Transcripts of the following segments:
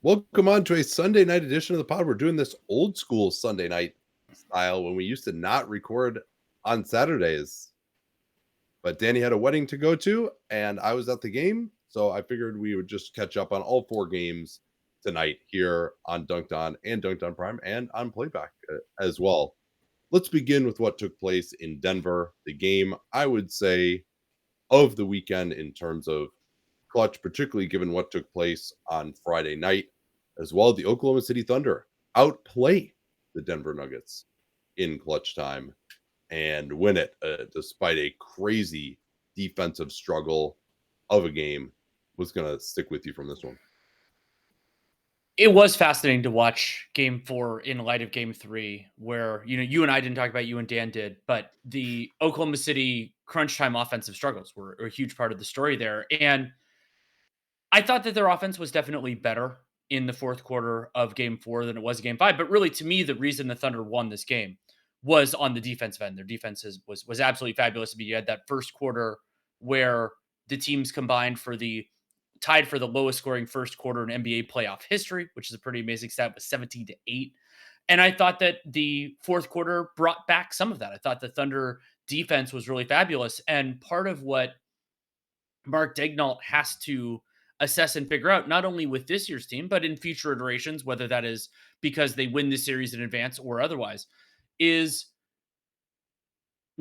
Welcome on to a Sunday night edition of the pod. We're doing this old school Sunday night style when we used to not record on Saturdays. But Danny had a wedding to go to, and I was at the game. So I figured we would just catch up on all four games tonight here on Dunc'd On and Dunc'd On Prime and on playback as well. Let's begin with what took place in Denver. The game, I would say, of the weekend in terms of clutch, particularly given what took place on Friday night, as well. The Oklahoma City Thunder outplay the Denver Nuggets in clutch time and win it despite a crazy defensive struggle of a game. Was going to stick with you from this one. It was fascinating to watch game 4 in light of game 3, where, you and I didn't talk about, you and Dan did, but the Oklahoma City crunch time offensive struggles were a huge part of the story there. And I thought that their offense was definitely better in the fourth quarter of game 4 than it was in game 5. But really, to me, the reason the Thunder won this game was on the defensive end. Their defense was absolutely fabulous. I mean, you had that first quarter where the teams combined for tied for the lowest scoring first quarter in NBA playoff history, which is a pretty amazing stat, with 17-8. And I thought that the fourth quarter brought back some of that. I thought the Thunder defense was really fabulous. And part of what Mark Daigneault has to assess and figure out, not only with this year's team, but in future iterations, whether that is because they win the series in advance or otherwise, is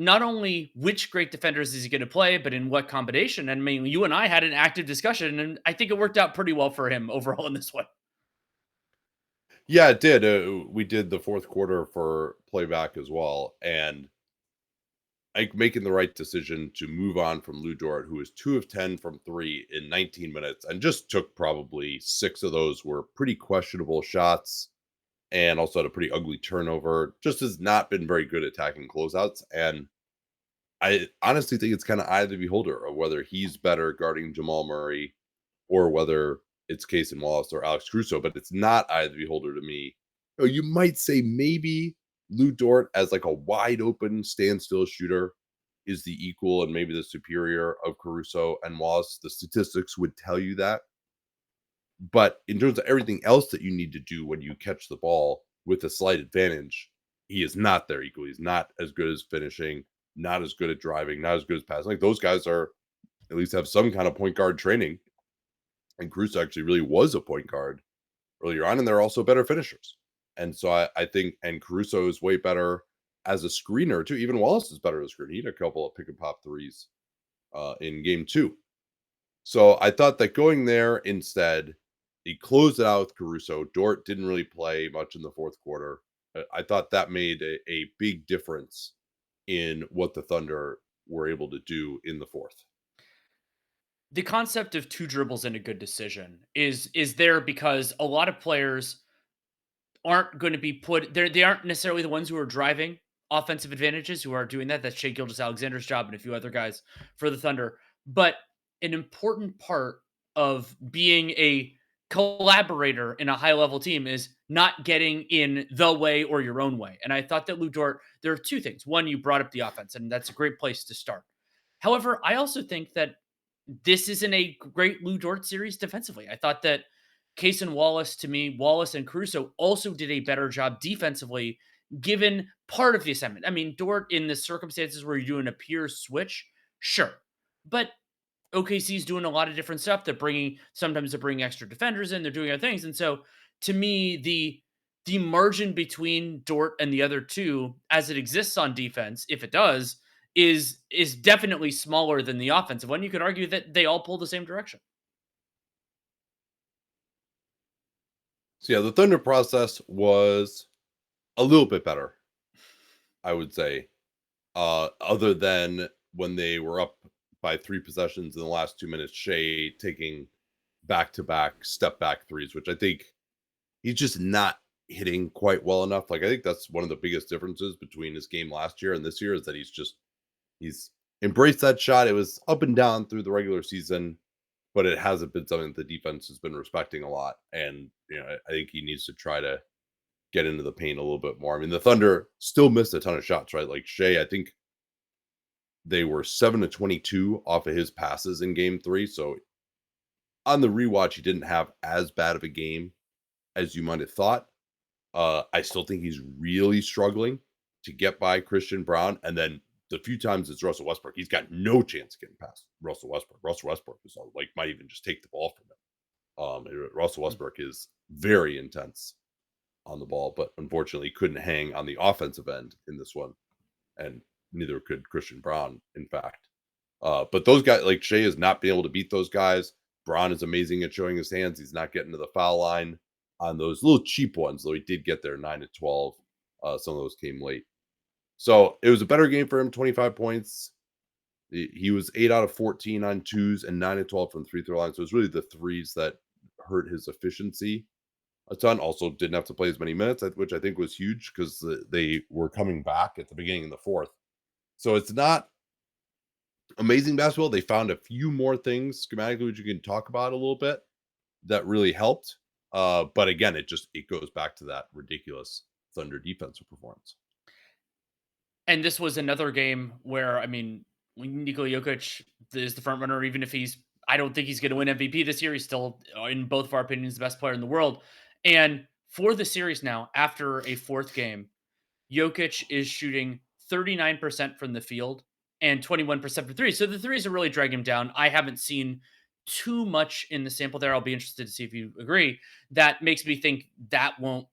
not only which great defenders is he going to play, but in what combination. And I mean, you and I had an active discussion, and I think it worked out pretty well for him overall in this one. Yeah, it did. We did the fourth quarter for playback as well. And making the right decision to move on from Lou Dort, who was 2 of 10 from 3 in 19 minutes and just took probably 6 of those were pretty questionable shots, and also had a pretty ugly turnover. Just has not been very good at attacking closeouts. And I honestly think it's kind of eye of the beholder of whether he's better guarding Jamal Murray or whether it's Cason Wallace or Alex Caruso, but it's not eye of the beholder to me. You might say maybe Lou Dort as like a wide open standstill shooter is the equal and maybe the superior of Caruso and Wallace. The statistics would tell you that. But in terms of everything else that you need to do when you catch the ball with a slight advantage, he is not there equal. He's not as good as finishing, not as good at driving, not as good as passing. Like those guys are at least have some kind of point guard training. And Caruso actually really was a point guard earlier on, and they're also better finishers. And so I think, and Caruso is way better as a screener too. Even Wallace is better as a screener. He had a couple of pick and pop threes in game 2. So I thought that going there instead, he closed it out with Caruso. Dort didn't really play much in the fourth quarter. I thought that made a big difference in what the Thunder were able to do in the fourth. The concept of two dribbles and a good decision is there because a lot of players aren't going to be they aren't necessarily the ones who are driving offensive advantages, who are doing that. That's Shea Gilgeous-Alexander's job and a few other guys for the Thunder. But an important part of being a collaborator in a high-level team is not getting in the way or your own way. And I thought that Lou Dort, there are two things. One, you brought up the offense, and that's a great place to start. However, I also think that this isn't a great Lou Dort series defensively. I thought that Cason Wallace, to me, Wallace and Caruso also did a better job defensively, given part of the assignment. I mean, Dort, in the circumstances where you're doing a pure switch, sure. But OKC's doing a lot of different stuff. Sometimes they're bringing extra defenders in, they're doing other things. And so to me, the margin between Dort and the other two, as it exists on defense, if it does, is definitely smaller than the offensive one. You could argue that they all pull the same direction. So yeah, the Thunder process was a little bit better, I would say. Other than when they were up by 3 possessions in the last 2 minutes, Shea taking back-to-back step-back threes, which I think he's just not hitting quite well enough. Like, I think that's one of the biggest differences between his game last year and this year is that he's embraced that shot. It was up and down through the regular season, but it hasn't been something that the defense has been respecting a lot. And, I think he needs to try to get into the paint a little bit more. I mean, the Thunder still missed a ton of shots, right? Like Shea, I think they were 7 of 22 off of his passes in game 3. So on the rewatch, he didn't have as bad of a game as you might have thought. I still think he's really struggling to get by Christian Brown. And then the few times it's Russell Westbrook, he's got no chance getting past Russell Westbrook. Russell Westbrook is like might even just take the ball from him. Russell Westbrook is very intense on the ball, but unfortunately couldn't hang on the offensive end in this one, and neither could Christian Brown, in fact. But those guys, like Shea, is not being able to beat those guys. Braun is amazing at showing his hands. He's not getting to the foul line on those little cheap ones, though he did get there 9 to 12. Some of those came late. So it was a better game for him, 25 points. He was 8 out of 14 on twos and 9 to 12 from the free throw line. So it was really the threes that hurt his efficiency a ton. Also didn't have to play as many minutes, which I think was huge because they were coming back at the beginning of the fourth. So it's not amazing basketball. They found a few more things schematically, which you can talk about a little bit, that really helped. But again, it goes back to that ridiculous Thunder defensive performance. And this was another game where, I mean, Nikola Jokic is the front runner, even if I don't think he's going to win MVP this year. He's still, in both of our opinions, the best player in the world. And for the series now, after a fourth game, Jokic is shooting 39% from the field and 21% for threes. So the threes are really dragging him down. I haven't seen too much in the sample there. I'll be interested to see if you agree. That makes me think that won't,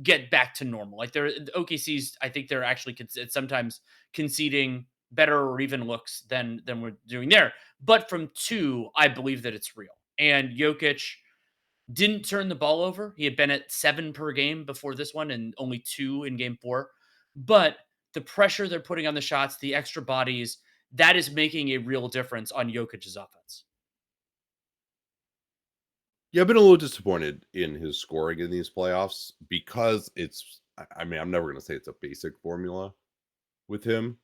get back to normal. Like the OKC's, I think they're actually sometimes conceding better or even looks than we're doing there. But from two, I believe that it's real. And Jokic didn't turn the ball over. He had been at 7 per game before this one and only 2 in game 4. But the pressure they're putting on the shots, the extra bodies, that is making a real difference on Jokic's offense. Yeah, I've been a little disappointed in his scoring in these playoffs because I'm never going to say it's a basic formula with him,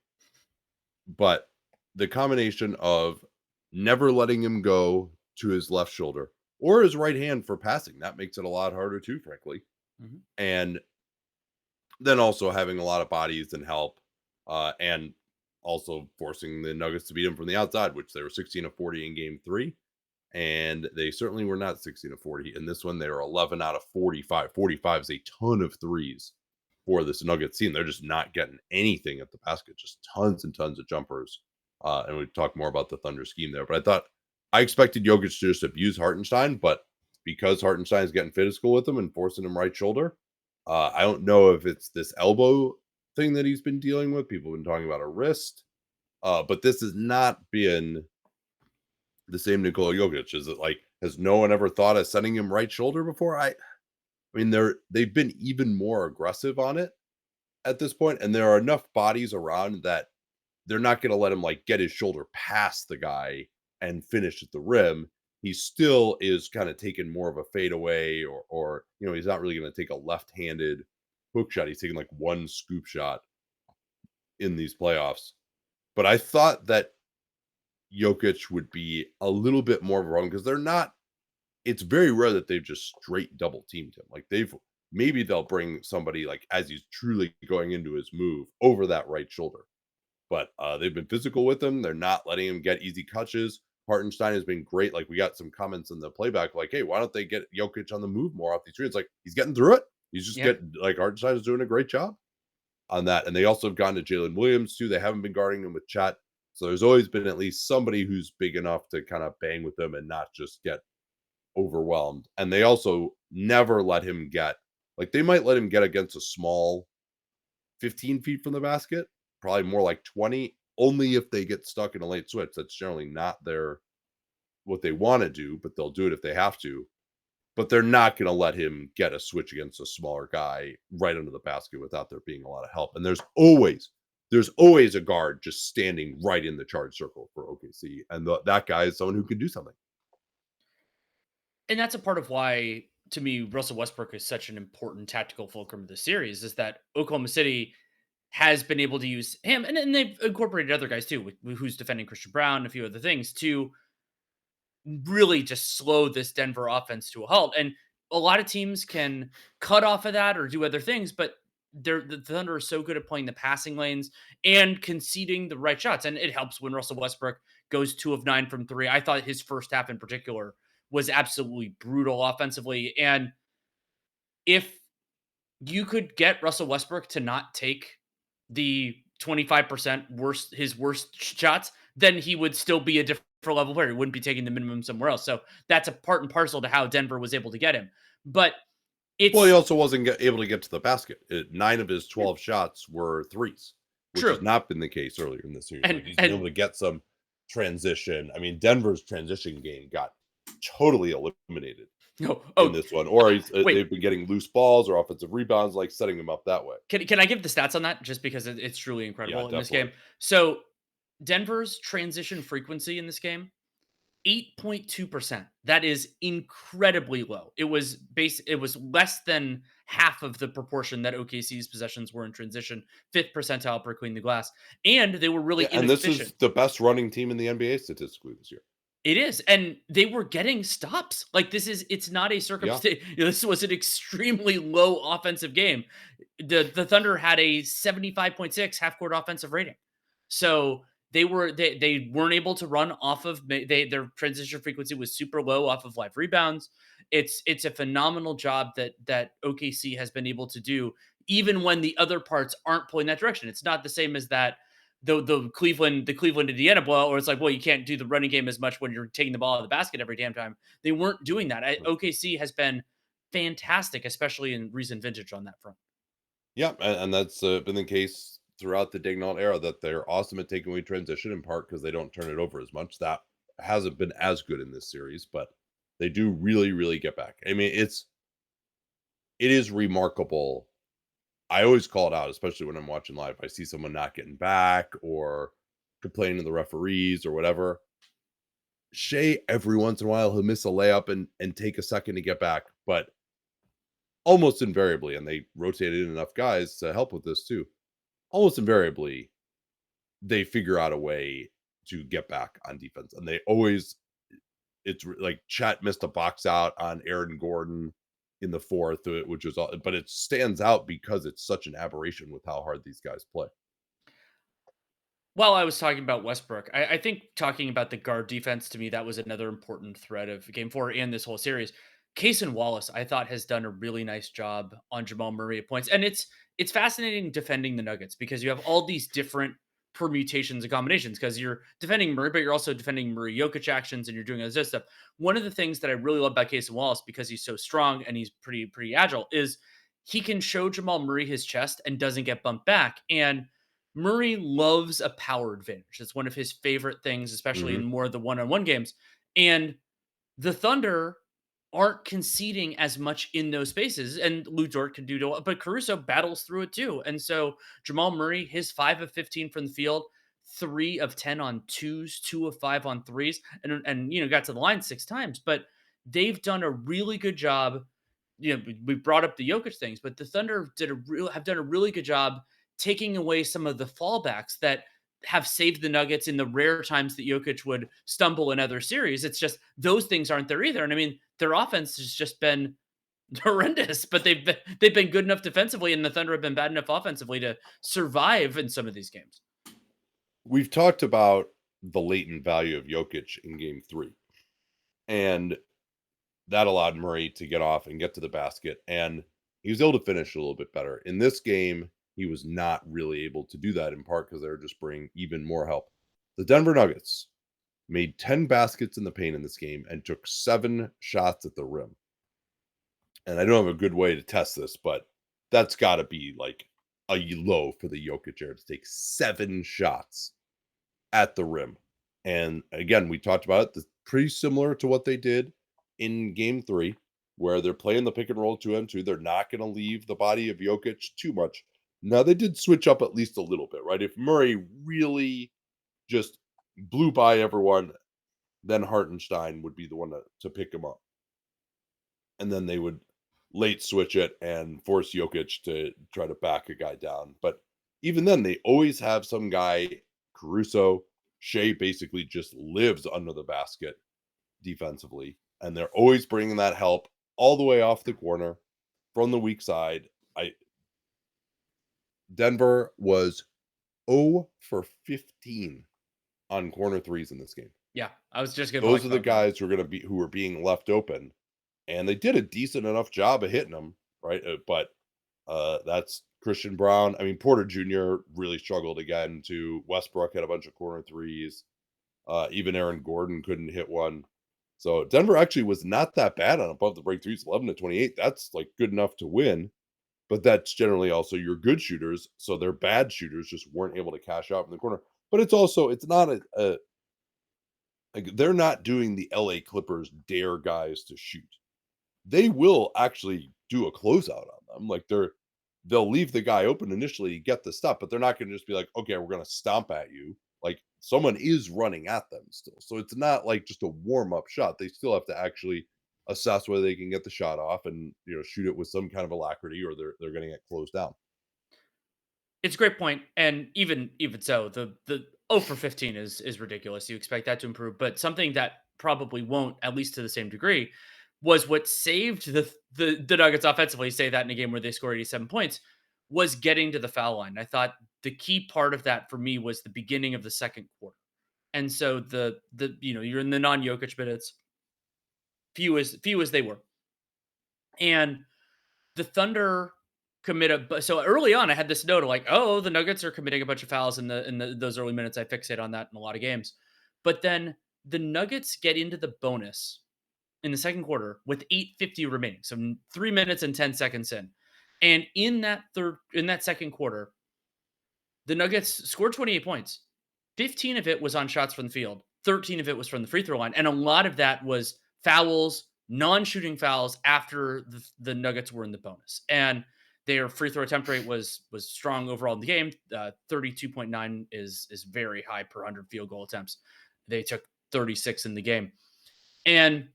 but the combination of never letting him go to his left shoulder or his right hand for passing, that makes it a lot harder too, frankly. Mm-hmm. And then also having a lot of bodies and help, and also forcing the Nuggets to beat him from the outside, which they were 16 of 40 in game 3. And they certainly were not 16 of 40. In this one, they were 11 out of 45. 45 is a ton of threes for this Nuggets team. They're just not getting anything at the basket, just tons and tons of jumpers. And we talk more about the Thunder scheme there. But I expected Jokic to just abuse Hartenstein, but because Hartenstein is getting physical with him and forcing him right shoulder, I don't know if it's this elbow thing that he's been dealing with. People have been talking about a wrist, but this has not been the same Nikola Jokic. Is it like, has no one ever thought of sending him right shoulder before? I mean, they've been even more aggressive on it at this point, and there are enough bodies around that they're not going to let him like get his shoulder past the guy and finish at the rim. He still is kind of taking more of a fadeaway, or he's not really going to take a left-handed hook shot. He's taking like one scoop shot in these playoffs. But I thought that Jokic would be a little bit more of a problem because it's very rare that they've just straight double teamed him. Like maybe they'll bring somebody like as he's truly going into his move over that right shoulder. But they've been physical with him. They're not letting him get easy catches. Hartenstein has been great. Like we got some comments in the playback, like, hey, why don't they get Jokic on the move more off these screens? Like he's getting through it. He's just getting like Hartenstein is doing a great job on that. And they also have gone to Jalen Williams too. They haven't been guarding him with Chet. So there's always been at least somebody who's big enough to kind of bang with them and not just get overwhelmed. And they also never let him they might let him get against a small 15 feet from the basket, probably more like 20, only if they get stuck in a late switch. That's generally not what they want to do, but they'll do it if they have to. But they're not going to let him get a switch against a smaller guy right under the basket without there being a lot of help. And there's always a guard just standing right in the charge circle for OKC. And that guy is someone who can do something. And that's a part of why, to me, Russell Westbrook is such an important tactical fulcrum of the series, is that Oklahoma City has been able to use him, and they've incorporated other guys too, who's defending Christian Brown, a few other things, to really just slow this Denver offense to a halt. And a lot of teams can cut off of that or do other things, but the Thunder are so good at playing the passing lanes and conceding the right shots. And it helps when Russell Westbrook goes 2 of 9 from 3. I thought his first half in particular was absolutely brutal offensively. And if you could get Russell Westbrook to not take the 25% his worst shots, then he would still be a different level player. He wouldn't be taking the minimum somewhere else. So that's a part and parcel to how Denver was able to get him. But Well, he it's also wasn't able to get to the basket. 9 of his 12 shots were threes, which has true. not been the case earlier in the series. And Like, he's been able to get some transition. I mean, Denver's transition game got totally eliminated no, in this one, or wait. they've been getting loose balls or offensive rebounds, like setting him up that way. Can I give the stats on that just because it's truly incredible in this definitely. game? So Denver's transition frequency in this game, 8.2%. That is incredibly low. It was less than half of the proportion that OKC's possessions were in transition, 5th percentile per clean the glass. And they were really Yeah, and this inefficient. is the best running team in the NBA statistically this year. It is. And they were getting stops. Like it's not a circumstance. This was an extremely low offensive game. The Thunder had a 75.6 half court offensive rating. So they weren't able to run off of their transition frequency was super low off of live rebounds. It's a phenomenal job that OKC has been able to do, even when the other parts aren't pulling that direction. It's not the same as that the Cleveland Indiana blowout, where it's like, well, you can't do the running game as much when you're taking the ball out of the basket every damn time. They weren't doing that. OKC has been fantastic, especially in recent vintage on that front. Yeah, and that's been the case throughout the Daigneault era, that they're awesome at taking away transition, in part because they don't turn it over as much. That hasn't been as good in this series, but they do really, really get back. I mean, it is remarkable. I always call it out, especially when I'm watching live. I see someone not getting back or complaining to the referees or whatever. Shea, every once in a while, he'll miss a layup and take a second to get back, but almost invariably, and they rotated in enough guys to help with this too, almost invariably, they figure out a way to get back on defense. And they always, it's like Chet missed a box out on Aaron Gordon in the fourth, which was all, but it stands out because it's such an aberration with how hard these guys play. While I was talking about Westbrook, I think talking about the guard defense, to me, that was another important thread of game 4 and this whole series. Cason Wallace, I thought, has done a really nice job on Jamal Murray at points. And it's fascinating defending the Nuggets because you have all these different permutations and combinations, because you're defending Murray, but you're also defending Murray Jokic actions and you're doing other stuff. One of the things that I really love about Cason Wallace, because he's so strong and he's pretty agile, is he can show Jamal Murray his chest and doesn't get bumped back. And Murray loves a power advantage. It's one of his favorite things, especially in more of the one-on-one games. And the Thunder aren't conceding as much in those spaces, and Lou Dort can do it, but Caruso battles through it too. And so Jamal Murray, his 5 of 15 from the field, 3 of 10 on twos, 2 of 5 on threes, and got to the line 6 times. But they've done a really good job. We brought up the Jokic things, but the Thunder have done a really good job taking away some of the fallbacks that have saved the Nuggets in the rare times that Jokic would stumble in other series. It's just those things aren't there either. And I mean, their offense has just been horrendous, but they've been good enough defensively, and the Thunder have been bad enough offensively to survive in some of these games. We've talked about the latent value of Jokic in game 3, and that allowed Murray to get off and get to the basket, and he was able to finish a little bit better. In this game, he was not really able to do that, in part because they were just bringing even more help. The Denver Nuggets made 10 baskets in the paint in this game and took 7 shots at the rim. And I don't have a good way to test this, but that's got to be like a low for the Jokic era to take 7 shots at the rim. And again, we talked about it. It's pretty similar to what they did in game 3, where they're playing the pick and roll 2-on-2. They're not going to leave the body of Jokic too much. Now, they did switch up at least a little bit, right? If Murray really just blew by everyone, then Hartenstein would be the one to pick him up. And then they would late switch it and force Jokic to try to back a guy down. But even then, they always have some guy, Caruso. Shea basically just lives under the basket defensively. And they're always bringing that help all the way off the corner from the weak side. Denver was 0 for 15 on corner threes in this game. Yeah, I was just going to. Those are the guys who were being left open, and they did a decent enough job of hitting them. right? That's Christian Brown. I mean, Porter Jr. really struggled again too. Westbrook had a bunch of corner threes. Even Aaron Gordon couldn't hit one. So Denver actually was not that bad on above the break threes, 11 to 28. That's like good enough to win. But that's generally also your good shooters. So their bad shooters just weren't able to cash out in the corner. But it's not like they're not doing the LA Clippers dare guys to shoot. They will actually do a closeout on them. Like they'll leave the guy open initially, get the stuff, but they're not going to just be like, okay, we're going to stomp at you. Like someone is running at them still. So it's not like just a warm up shot. They still have to actually assess whether they can get the shot off and shoot it with some kind of alacrity or they're going to get closed down. It's a great point, and even so, the 0 for 15 is ridiculous. You expect that to improve, but something that probably won't, at least to the same degree, was what saved the Nuggets offensively. Say that in a game where they scored 87 points, was getting to the foul line. I thought the key part of that for me was the beginning of the second quarter, and so you're in the non-Jokic minutes, few as they were, and the Thunder so early on, I had this note of like, oh, the Nuggets are committing a bunch of fouls those early minutes. I fixate on that in a lot of games, but then the Nuggets get into the bonus in the second quarter with 8:50 remaining, so 3 minutes and 10 seconds in, and in that second quarter, the Nuggets scored 28 points. 15 of it was on shots from the field. 13 of it was from the free throw line, and a lot of that was fouls, non-shooting fouls after the Nuggets were in the bonus, and their free throw attempt rate was strong overall in the game. 32.9 is very high per 100 field goal attempts. They took 36 in the game. And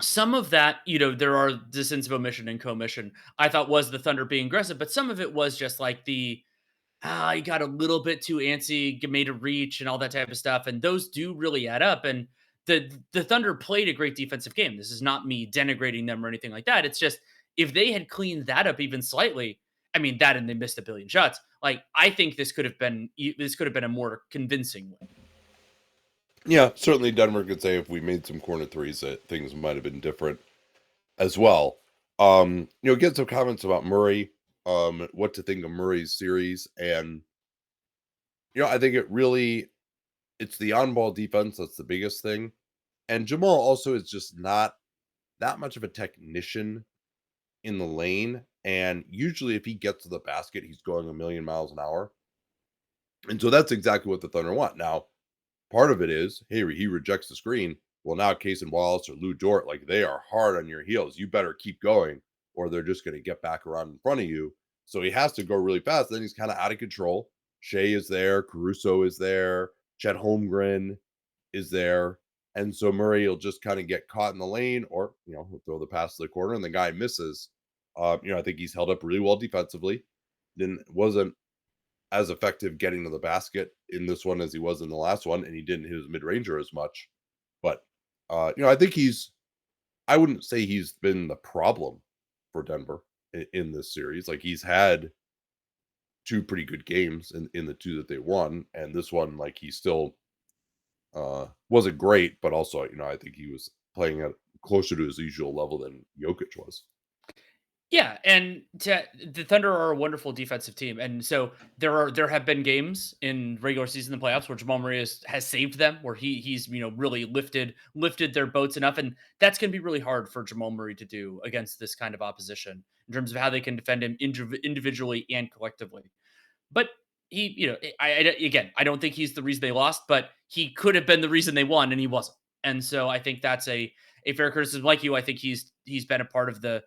some of that, there are the sins of omission and commission, I thought was the Thunder being aggressive, but some of it was just like he got a little bit too antsy, made a reach and all that type of stuff. And those do really add up. And the Thunder played a great defensive game. This is not me denigrating them or anything like that. It's just, if they had cleaned that up even slightly, I mean, that and they missed a billion shots. Like, I think this could have been a more convincing win. Yeah, certainly Denver could say if we made some corner threes that things might have been different as well. Get some comments about Murray, what to think of Murray's series. And, I think it's the on-ball defense that's the biggest thing. And Jamal also is just not that much of a technician in the lane. And usually if he gets to the basket, he's going a million miles an hour. And so that's exactly what the Thunder want. Now, part of it is, hey, he rejects the screen. Well, now Case and Wallace or Lou Dort, like they are hard on your heels. You better keep going or they're just going to get back around in front of you. So he has to go really fast. Then he's kind of out of control. Shea is there. Caruso is there. Chet Holmgren is there. And so Murray will just kind of get caught in the lane or, he'll throw the pass to the corner and the guy misses. I think he's held up really well defensively. Wasn't as effective getting to the basket in this one as he was in the last one, and he didn't hit his mid-ranger as much. But I think I wouldn't say he's been the problem for Denver in this series. Like he's had two pretty good games in the two that they won, and this one, like he still wasn't great, but also, I think he was playing at closer to his usual level than Jokic was. Yeah, and the Thunder are a wonderful defensive team, and so there have been games in regular season and playoffs where Jamal Murray has saved them, where he's really lifted their boats enough, and that's going to be really hard for Jamal Murray to do against this kind of opposition in terms of how they can defend him individually and collectively. But I don't think he's the reason they lost, but he could have been the reason they won, and he wasn't. And so I think that's a fair criticism. Like you, I think he's been a part of the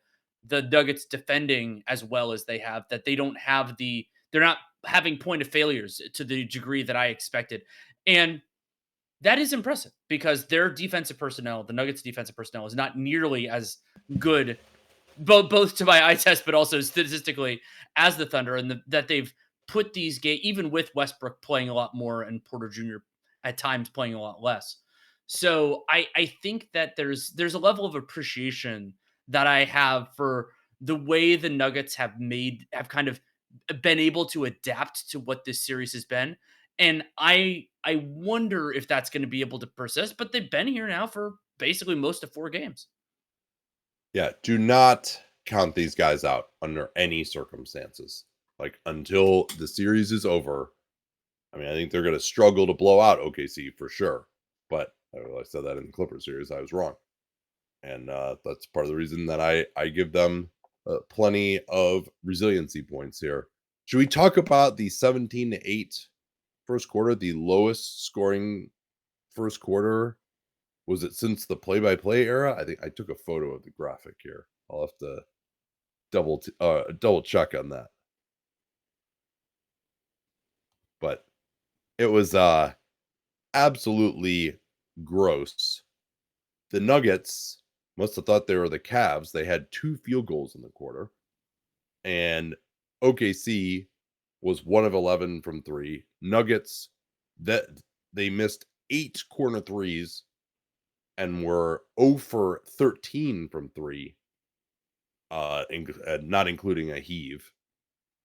Nuggets defending as well as they have, that they're not having point of failures to the degree that I expected. And that is impressive because their defensive personnel, the Nuggets defensive personnel, is not nearly as good, both to my eye test, but also statistically as the Thunder, and that they've put these games, even with Westbrook playing a lot more and Porter Jr. at times playing a lot less. So I think that there's a level of appreciation that I have for the way the Nuggets have kind of been able to adapt to what this series has been. And I wonder if that's going to be able to persist, but they've been here now for basically most of 4 games. Yeah, do not count these guys out under any circumstances. Like, until the series is over, I mean, I think they're going to struggle to blow out OKC for sure. But I said that in the Clippers series, I was wrong. And that's part of the reason that I give them plenty of resiliency points here. Should we talk about the 17-8 first quarter, the lowest scoring first quarter? Was it since the play-by-play era? I think I took a photo of the graphic here. I'll have to double check on that. But it was absolutely gross. The Nuggets must have thought they were the Cavs. They had 2 field goals in the quarter. And OKC was 1 of 11 from 3. Nuggets, that they missed 8 corner threes and were 0 for 13 from 3, not including a heave.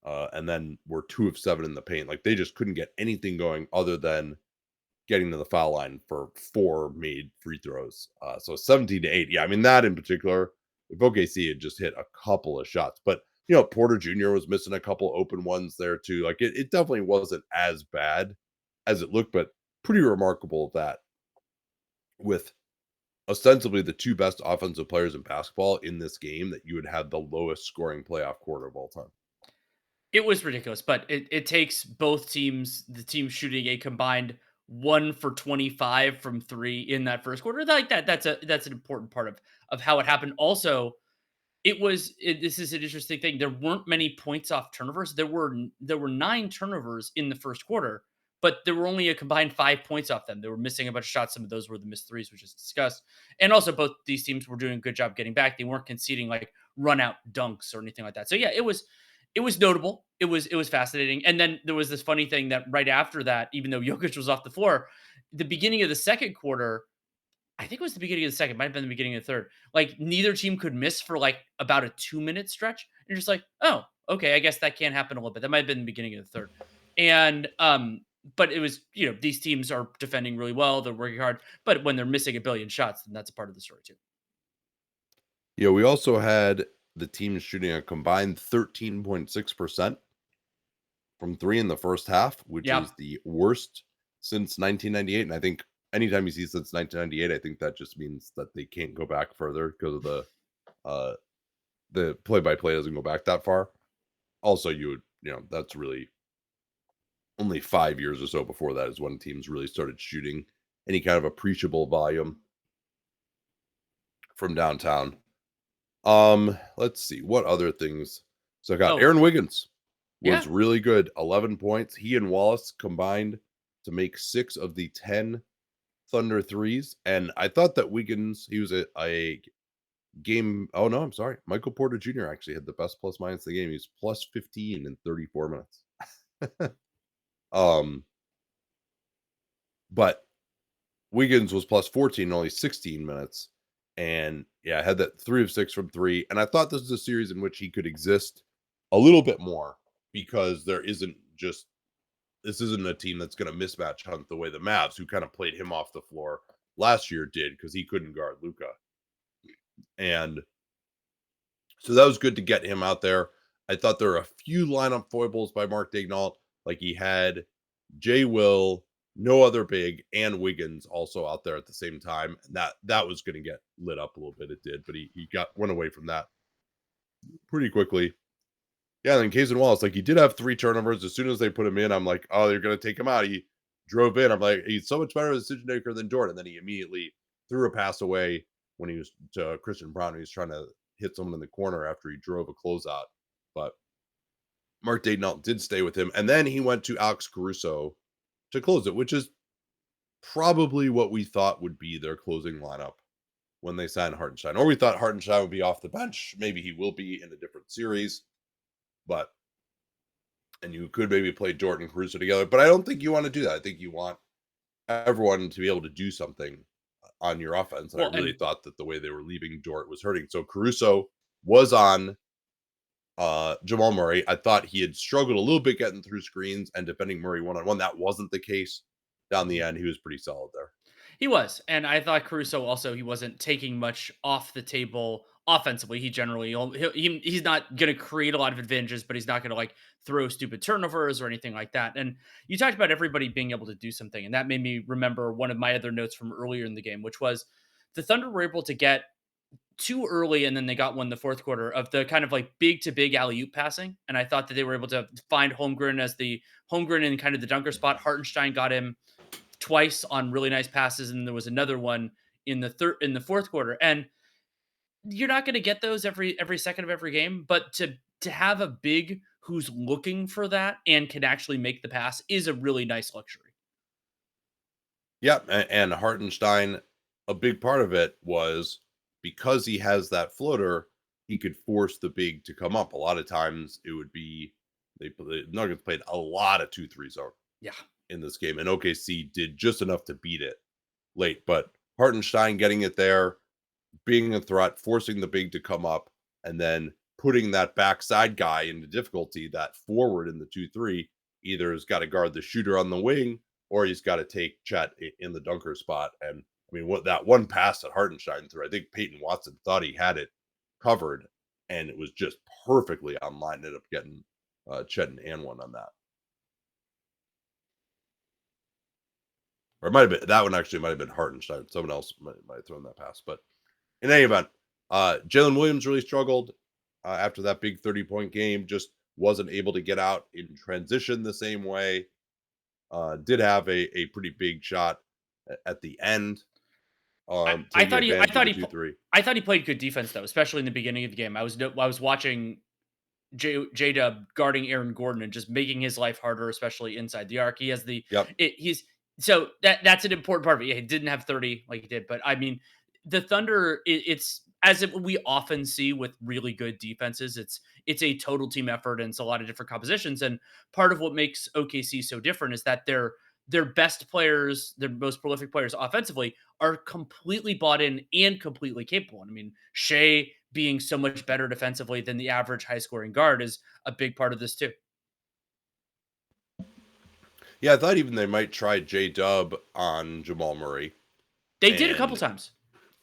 And then were 2 of 7 in the paint. Like, they just couldn't get anything going other than getting to the foul line for 4 made free throws. So 17-8. Yeah, I mean, that in particular, if OKC had just hit a couple of shots, but Porter Jr. was missing a couple open ones there too. Like, it definitely wasn't as bad as it looked, but pretty remarkable that with ostensibly the 2 best offensive players in basketball in this game, that you would have the lowest scoring playoff quarter of all time. It was ridiculous, but it takes both teams, the team shooting a combined 1 for 25 from 3 in that first quarter. Like that's an important part of how it happened. Also, this is an interesting thing. There weren't many points off turnovers. There were 9 turnovers in the first quarter, but there were only a combined 5 points off them. They were missing a bunch of shots. Some of those were the missed threes, which is discussed. And also, both these teams were doing a good job getting back. They weren't conceding like run out dunks or anything like that. So yeah, it was notable. It was fascinating. And then there was this funny thing that right after that, even though Jokic was off the floor, the beginning of the second quarter, I think it was the beginning of the second, might have been the beginning of the third. Like, neither team could miss for like about a 2-minute stretch. And you're just like, oh, okay, I guess that can happen a little bit. That might have been the beginning of the third. And but it was, these teams are defending really well, they're working hard, but when they're missing a billion shots, then that's a part of the story too. Yeah, we also had the team shooting a combined 13.6% from 3 in the first half, which is the worst since 1998. And I think anytime you see since 1998, I think that just means that they can't go back further because of the play-by-play doesn't go back that far. Also, that's really only 5 years or so before that is when teams really started shooting any kind of appreciable volume from downtown. Let's see what other things. So I got Aaron Wiggins was really good. 11 points. He and Wallace combined to make 6 of the 10 Thunder threes. And I thought that Wiggins, he was a game. Oh no, I'm sorry. Michael Porter Jr. actually had the best plus minus of the game. He's plus 15 in 34 minutes. But Wiggins was plus 14 in only 16 minutes. And yeah, had that 3 of 6 from 3. And I thought this was a series in which he could exist a little bit more, because this isn't a team that's going to mismatch hunt the way the Mavs, who kind of played him off the floor last year, did, because he couldn't guard Luka. And so that was good to get him out there. I thought there were a few lineup foibles by Mark Daignault. Like, he had Jay Will, no other big, and Wiggins also out there at the same time. And that was going to get lit up a little bit. It did, but he went away from that pretty quickly. Yeah, and then Kaysen Wallace, like, he did have 3 turnovers. As soon as they put him in, I'm like, oh, they're going to take him out. He drove in. I'm like, he's so much better of a decision maker than Jordan. Then he immediately threw a pass away when he was to Christian Brown. He was trying to hit someone in the corner after he drove a closeout. But Mark Daignault did stay with him. And then he went to Alex Caruso to close it, which is probably what we thought would be their closing lineup when they signed Hartenstein. Or we thought Hartenstein would be off the bench. Maybe he will be in a different series. And you could maybe play Dort and Caruso together. But I don't think you want to do that. I think you want everyone to be able to do something on your offense. And I really thought that the way they were leaving Dort was hurting. So Caruso was on Jamal Murray. I thought he had struggled a little bit getting through screens and defending Murray one-on-one. That wasn't the case down the end. He was pretty solid there. He was. And I thought Caruso also, he wasn't taking much off the table offensively. He generally he's not going to create a lot of advantages, but he's not going to like throw stupid turnovers or anything like that. And you talked about everybody being able to do something, and that made me remember one of my other notes from earlier in the game, which was the Thunder were able to get too early, and then they got one in the fourth quarter of the kind of like big to big alley-oop passing. And I thought that they were able to find Holmgren in kind of the dunker spot. Hartenstein got him twice on really nice passes, and there was another one in the fourth quarter. And you're not going to get those every second of every game, but to have a big who's looking for that and can actually make the pass is a really nice luxury. Yeah, and Hartenstein, a big part of it was because he has that floater, he could force the big to come up. A lot of times it would be the Nuggets played a lot of 2-3 zone in this game, and OKC did just enough to beat it late. But Hartenstein getting it there, being a threat, forcing the big to come up, and then putting that backside guy into difficulty, that forward in the 2-3, either has got to guard the shooter on the wing or he's got to take Chet in the dunker spot. And I mean, what that one pass that Hartenstein threw, I think Peyton Watson thought he had it covered, and it was just perfectly online. Ended up getting Chet and one on that. Or it might have been that one. Actually, might have been Hartenstein. Someone else might have thrown that pass. But in any event, Jalen Williams really struggled after that big 30-point game. Just wasn't able to get out in transition the same way. Did have a pretty big shot at the end. I thought he played good defense though, especially in the beginning of the game. I was watching J-Dub guarding Aaron Gordon and just making his life harder, especially inside the arc. He has so that's an important part of it. Yeah, he didn't have 30 like he did, but I mean, the Thunder, it's as we often see with really good defenses, it's a total team effort and it's a lot of different compositions. And part of what makes OKC so different is that their best players, their most prolific players offensively, are completely bought in and completely capable. And I mean, Shea being so much better defensively than the average high-scoring guard is a big part of this too. Yeah, I thought even they might try J-Dub on Jamal Murray. They did a couple times.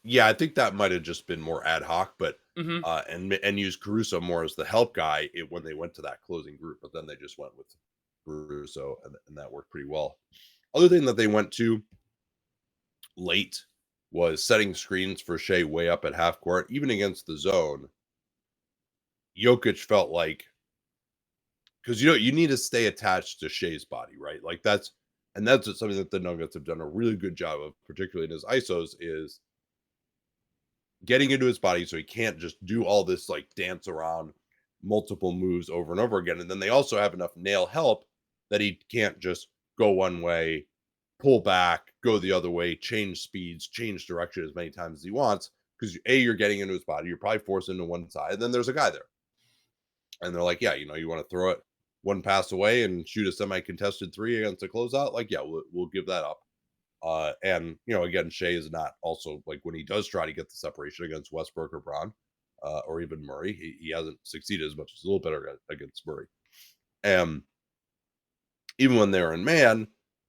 Yeah, I think that might have just been more ad hoc, but and use Caruso more as the help guy when they went to that closing group. But then they just went with Caruso, and that worked pretty well. Other thing that they went to late was setting screens for Shea way up at half court, even against the zone. Jokic felt like, because you need to stay attached to Shea's body, right? Like that's something that the Nuggets have done a really good job of, particularly in his ISOs, is getting into his body so he can't just do all this like dance around multiple moves over and over again. And then they also have enough nail help that he can't just go one way, pull back, go the other way, change speeds, change direction as many times as he wants. Because you're getting into his body, you're probably forced into one side, and then there's a guy there. And they're like, yeah, you want to throw it one pass away and shoot a semi-contested three against a closeout? Like, yeah, we'll give that up. And again, Shea is not also like when he does try to get the separation against Westbrook or Braun, or even Murray, he hasn't succeeded as much. He's a little better against Murray. And even when they're in man,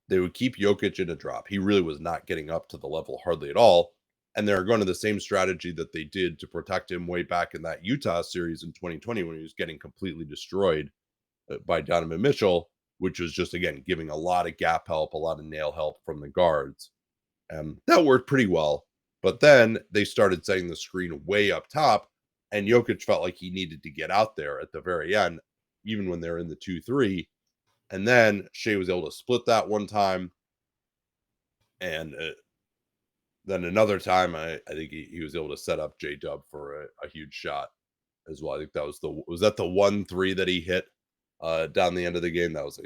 they would keep Jokic in a drop. He really was not getting up to the level hardly at all. And they're going to the same strategy that they did to protect him way back in that Utah series in 2020 when he was getting completely destroyed by Donovan Mitchell, which was just, again, giving a lot of gap help, a lot of nail help from the guards. That worked pretty well. But then they started setting the screen way up top, and Jokic felt like he needed to get out there at the very end, even when they're in the 2-3. And then Shea was able to split that one time. And then another time, I think he was able to set up J-Dub for a huge shot as well. I think that was that the 1-3 that he hit down the end of the game? That was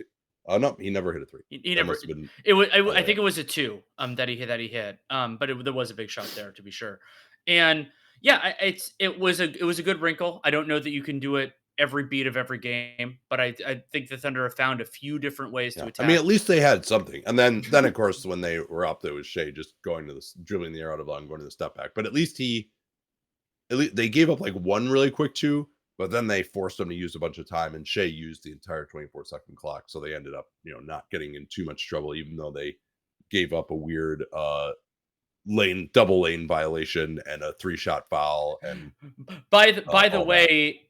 no, he never hit a three. He never. Been, I think it was a 2 that he hit. But there was a big shot there, to be sure. And yeah, it was a good wrinkle. I don't know that you can do it every beat of every game, but I think the Thunder have found a few different ways to attack. I mean, at least they had something. And then of course, when they were up, there was Shea just going to dribbling the air out of line, going to the step back. But at least they gave up like one really quick 2. But then they forced them to use a bunch of time, and Shea used the entire 24-second clock. So they ended up, not getting in too much trouble, even though they gave up a weird double lane violation and a 3-shot foul. And by the all way,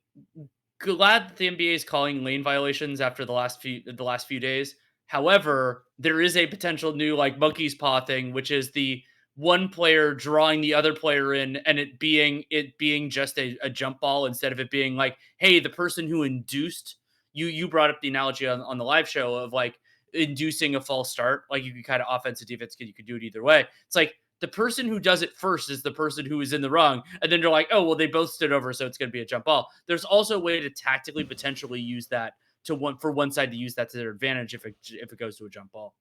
glad that the NBA is calling lane violations after the last few days. However, there is a potential new like monkey's paw thing, which is the one player drawing the other player in, and it being just a jump ball instead of it being like, hey, the person who induced you brought up the analogy on the live show of like inducing a false start. Like you could kind of offense and defense, you could do it either way. It's like the person who does it first is the person who is in the wrong. And then they're like, oh, well, they both stood over, so it's going to be a jump ball. There's also a way to tactically potentially use that for one side to use that to their advantage if it goes to a jump ball.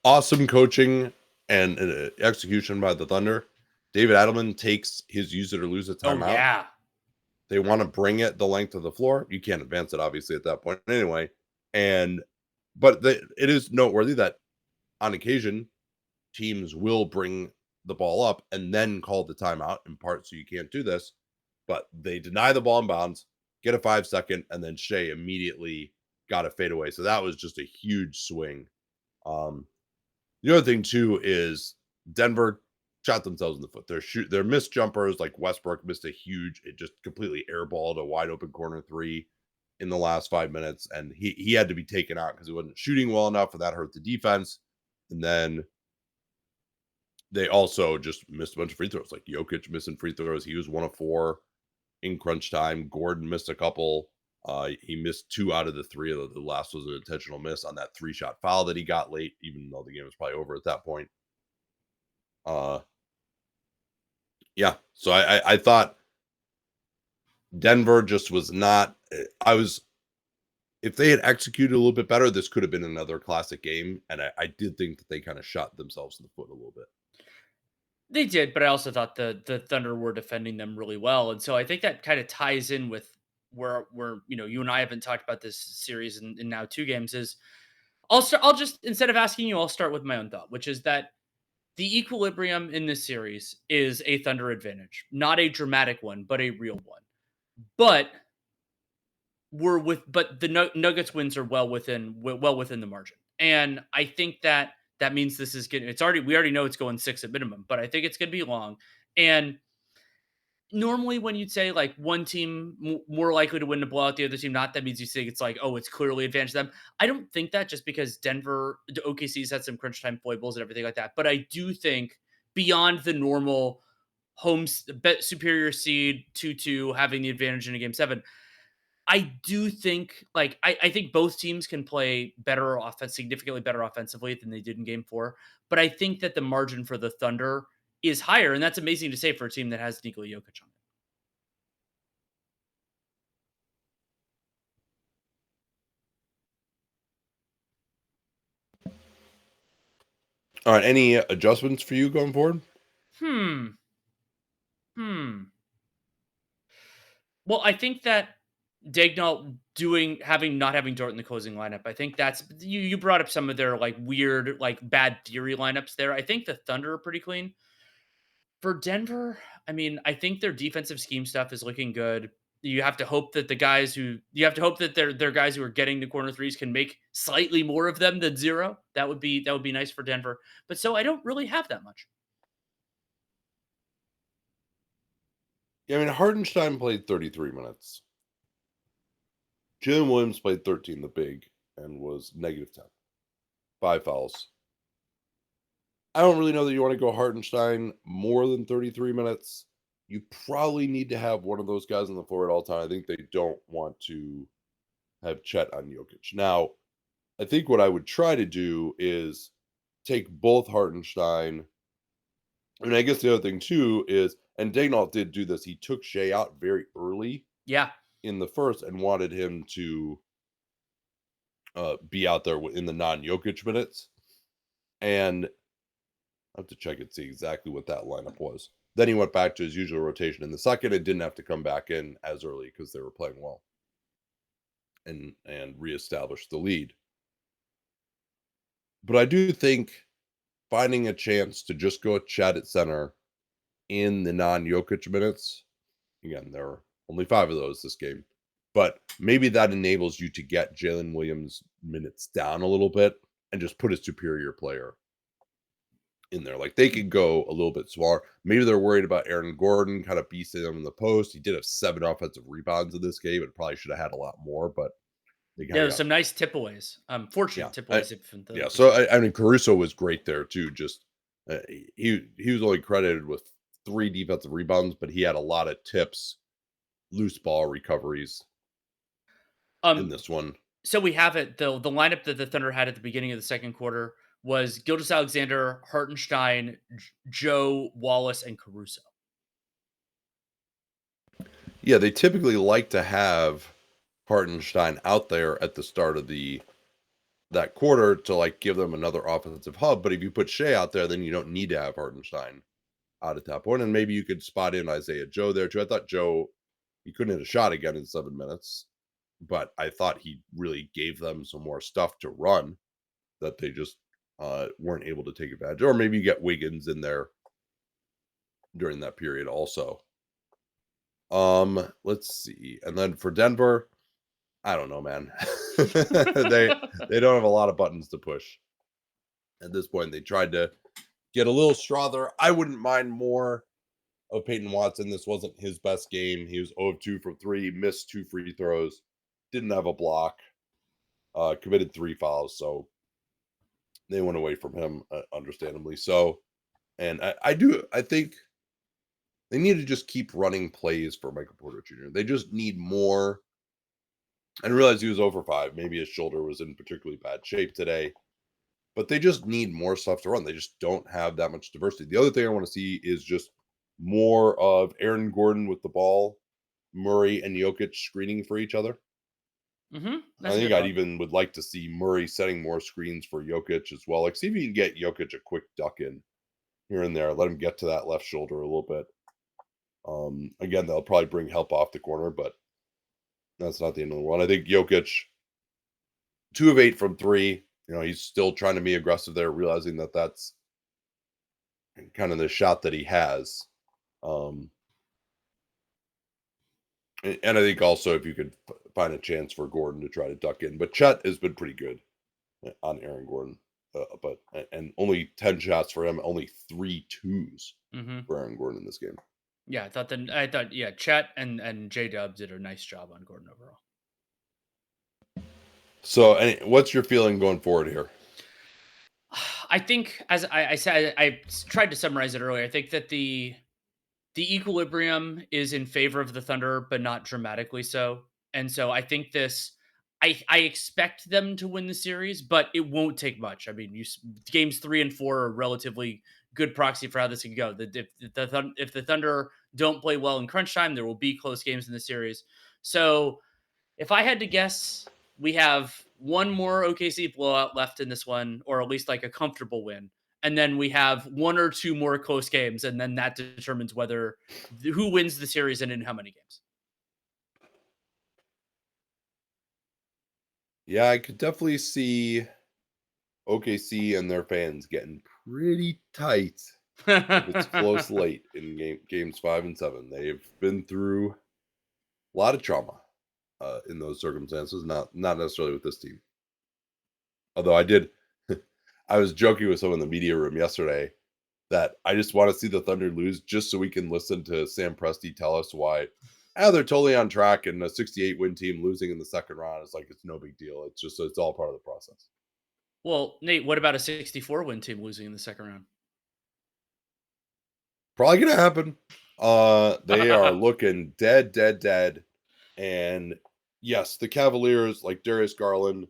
Awesome coaching and execution by the Thunder. David Adelman takes his use it or lose it timeout. Oh, yeah. They want to bring it the length of the floor. You can't advance it, obviously, at that point anyway. But it is noteworthy that on occasion, teams will bring the ball up and then call the timeout, in part so you can't do this. But they deny the ball in bounds, get a 5-second, and then Shea immediately got a fadeaway. So that was just a huge swing. The other thing, too, is Denver shot themselves in the foot. Their missed jumpers, like Westbrook missed it just completely airballed a wide open corner 3 in the last 5 minutes. And he had to be taken out because he wasn't shooting well enough, and that hurt the defense. And then they also just missed a bunch of free throws, like Jokic missing free throws. He was 1 of 4 in crunch time. Gordon missed a couple. He missed 2 out of the 3. The last was an intentional miss on that 3-shot foul that he got late, even though the game was probably over at that point. Yeah. So I thought Denver just was not. If they had executed a little bit better, this could have been another classic game. And I did think that they kind of shot themselves in the foot a little bit. They did, but I also thought the Thunder were defending them really well. And so I think that kind of ties in with where you and I haven't talked about this series in now 2 games is I'll just, instead of asking you, I'll start with my own thought, which is that the equilibrium in this series is a Thunder advantage, not a dramatic one, but a real one. But the Nuggets wins are well within the margin. And I think that means this is we already know it's going 6 at minimum, but I think it's going to be long. And normally when you'd say like one team more likely to win the blowout, the other team not, that means you think it's like, oh, it's clearly advantage them. I don't think that, just because the OKC's had some crunch time foibles and everything like that. But I do think beyond the normal home bet superior seed 2-2 having the advantage in a game 7, I do think I think both teams can play significantly better offensively than they did in game 4. But I think that the margin for the Thunder is higher, and that's amazing to say for a team that has Nikola Jokic on it. All right. Any adjustments for you going forward? Well, I think that Daigneault not having Dort in the closing lineup, I think that's you brought up some of their like weird, like bad theory lineups there. I think the Thunder are pretty clean. For Denver, I mean, I think their defensive scheme stuff is looking good. You have to hope that their guys who are getting the corner threes can make slightly more of them than 0. That would be nice for Denver. But so I don't really have that much. Yeah, I mean, Hardenstein played 33 minutes. Jalen Williams played 13, the big, and was -10. 5 fouls. I don't really know that you want to go Hartenstein more than 33 minutes. You probably need to have one of those guys on the floor at all time. I think they don't want to have Chet on Jokic. Now, I think what I would try to do is take both Hartenstein. I mean, I guess the other thing, too, is, and Daigneault did do this, he took Shea out very early in the first and wanted him to be out there in the non-Jokic minutes. And I have to check and see exactly what that lineup was. Then he went back to his usual rotation in the second and didn't have to come back in as early because they were playing well and reestablish the lead. But I do think finding a chance to just go at Chet at center in the non-Jokic minutes, again, there are only 5 of those this game, but maybe that enables you to get Jalen Williams' minutes down a little bit and just put a superior player in there. Like they could go a little bit smaller. Maybe they're worried about Aaron Gordon kind of beasting them in the post. He did have 7 offensive rebounds in this game. It probably should have had a lot more, but they kind There of was got some nice tip-aways, yeah. fortunate tip-aways if the Yeah. OKC. So I mean, Caruso was great there too. Just he was only credited with 3 defensive rebounds, but he had a lot of tips, loose ball recoveries in Um, this one. so we have it, the lineup that the Thunder had at the beginning of the second quarter was Gilgeous-Alexander, Hartenstein, Joe, Wallace, and Caruso. Yeah, they typically like to have Hartenstein out there at the start of that quarter to like give them another offensive hub. But if you put Shea out there, then you don't need to have Hartenstein out at that point. And maybe you could spot in Isaiah Joe there too. I thought Joe, he couldn't hit a shot again in 7 minutes, but I thought he really gave them some more stuff to run that they just weren't able to take advantage. Or maybe you get Wiggins in there during that period also. Let's see. And then for Denver, I don't know, man. they don't have a lot of buttons to push. At this point, they tried to get a little straw there. I wouldn't mind more of Peyton Watson. This wasn't his best game. He was 0 of 2 from 3, missed 2 free throws, didn't have a block, committed 3 fouls. So they went away from him, understandably so. And I think they need to just keep running plays for Michael Porter Jr. They just need more. And realize he was over 5. Maybe his shoulder was in particularly bad shape today. But they just need more stuff to run. They just don't have that much diversity. The other thing I want to see is just more of Aaron Gordon with the ball, Murray and Jokic screening for each other. I think I'd even would like to see Murray setting more screens for Jokic as well. Like, see if you can get Jokic a quick duck in here and there. Let him get to that left shoulder a little bit. Again, they'll probably bring help off the corner, but that's not the end of the world. I think Jokic, 2 of 8 from 3. He's still trying to be aggressive there, realizing that that's kind of the shot that he has. And I think also if you could find a chance for Gordon to try to duck in, but Chet has been pretty good on Aaron Gordon, and only 10 shots for him, only 3 twos for Aaron Gordon in this game. Yeah, I thought Chet and J-Dub did a nice job on Gordon overall. So, what's your feeling going forward here? I think, as I said, I tried to summarize it earlier. I think that the equilibrium is in favor of the Thunder, but not dramatically so. And so I think I expect them to win the series, but it won't take much. I mean, games 3 and 4 are relatively good proxy for how this can go. If the Thunder don't play well in crunch time, there will be close games in the series. So if I had to guess, we have one more OKC blowout left in this one, or at least like a comfortable win. And then we have 1 or 2 more close games, and then that determines who wins the series and in how many games. Yeah, I could definitely see OKC and their fans getting pretty tight if it's close late in games 5 and 7. They've been through a lot of trauma in those circumstances, not necessarily with this team. Although I was joking with someone in the media room yesterday that I just want to see the Thunder lose just so we can listen to Sam Presti tell us why they're totally on track, and a 68-win team losing in the second round is like, it's no big deal. It's all part of the process. Well, Nate, what about a 64-win team losing in the second round? Probably going to happen. They are looking dead. And yes, the Cavaliers, like Darius Garland,